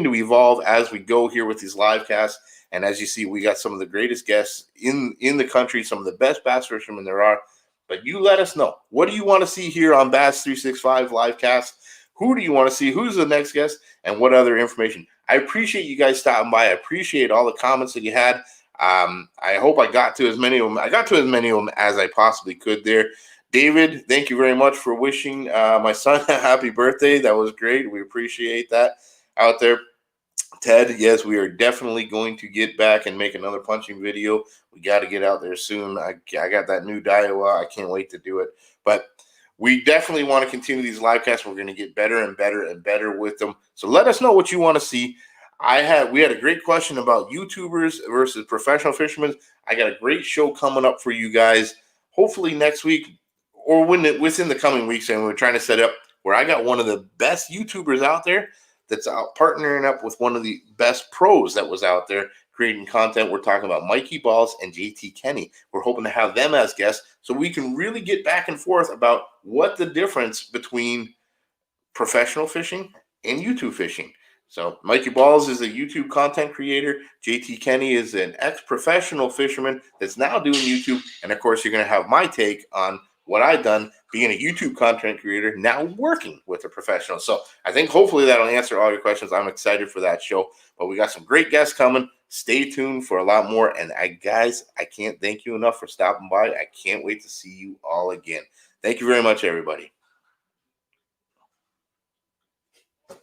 to evolve as we go here with these live casts. And as you see, we got some of the greatest guests in the country, some of the best bass fishermen there are. But you let us know. What do you want to see here on Bass 365 live cast? Who do you want to see? Who's the next guest? And what other information? I appreciate you guys stopping by. I appreciate all the comments that you had. I hope I got to as many of them. I got to as many of them as I possibly could there. David, thank you very much for wishing my son a happy birthday. That was great. We appreciate that out there. Ted, yes, we are definitely going to get back and make another punching video. We got to get out there soon. I got that new Daiwa. I can't wait to do it. But we definitely want to continue these live casts. We're going to get better and better and better with them. So let us know what you want to see. We had a great question about YouTubers versus professional fishermen. I got a great show coming up for you guys, hopefully next week or within the coming weeks. And we're trying to set up where I got one of the best YouTubers out there that's out partnering up with one of the best pros that was out there creating content. We're talking about Mikey Balls and JT Kenny. We're hoping to have them as guests so we can really get back and forth about what the difference between professional fishing and YouTube fishing. So Mikey Balls is a YouTube content creator. JT Kenny is an ex-professional fisherman that's now doing YouTube. And of course, you're going to have my take on what I've done being a YouTube content creator, now working with a professional. So I think hopefully that'll answer all your questions. I'm excited for that show. But we got some great guests coming. Stay tuned for a lot more. And guys, I can't thank you enough for stopping by. I can't wait to see you all again. Thank you very much, everybody.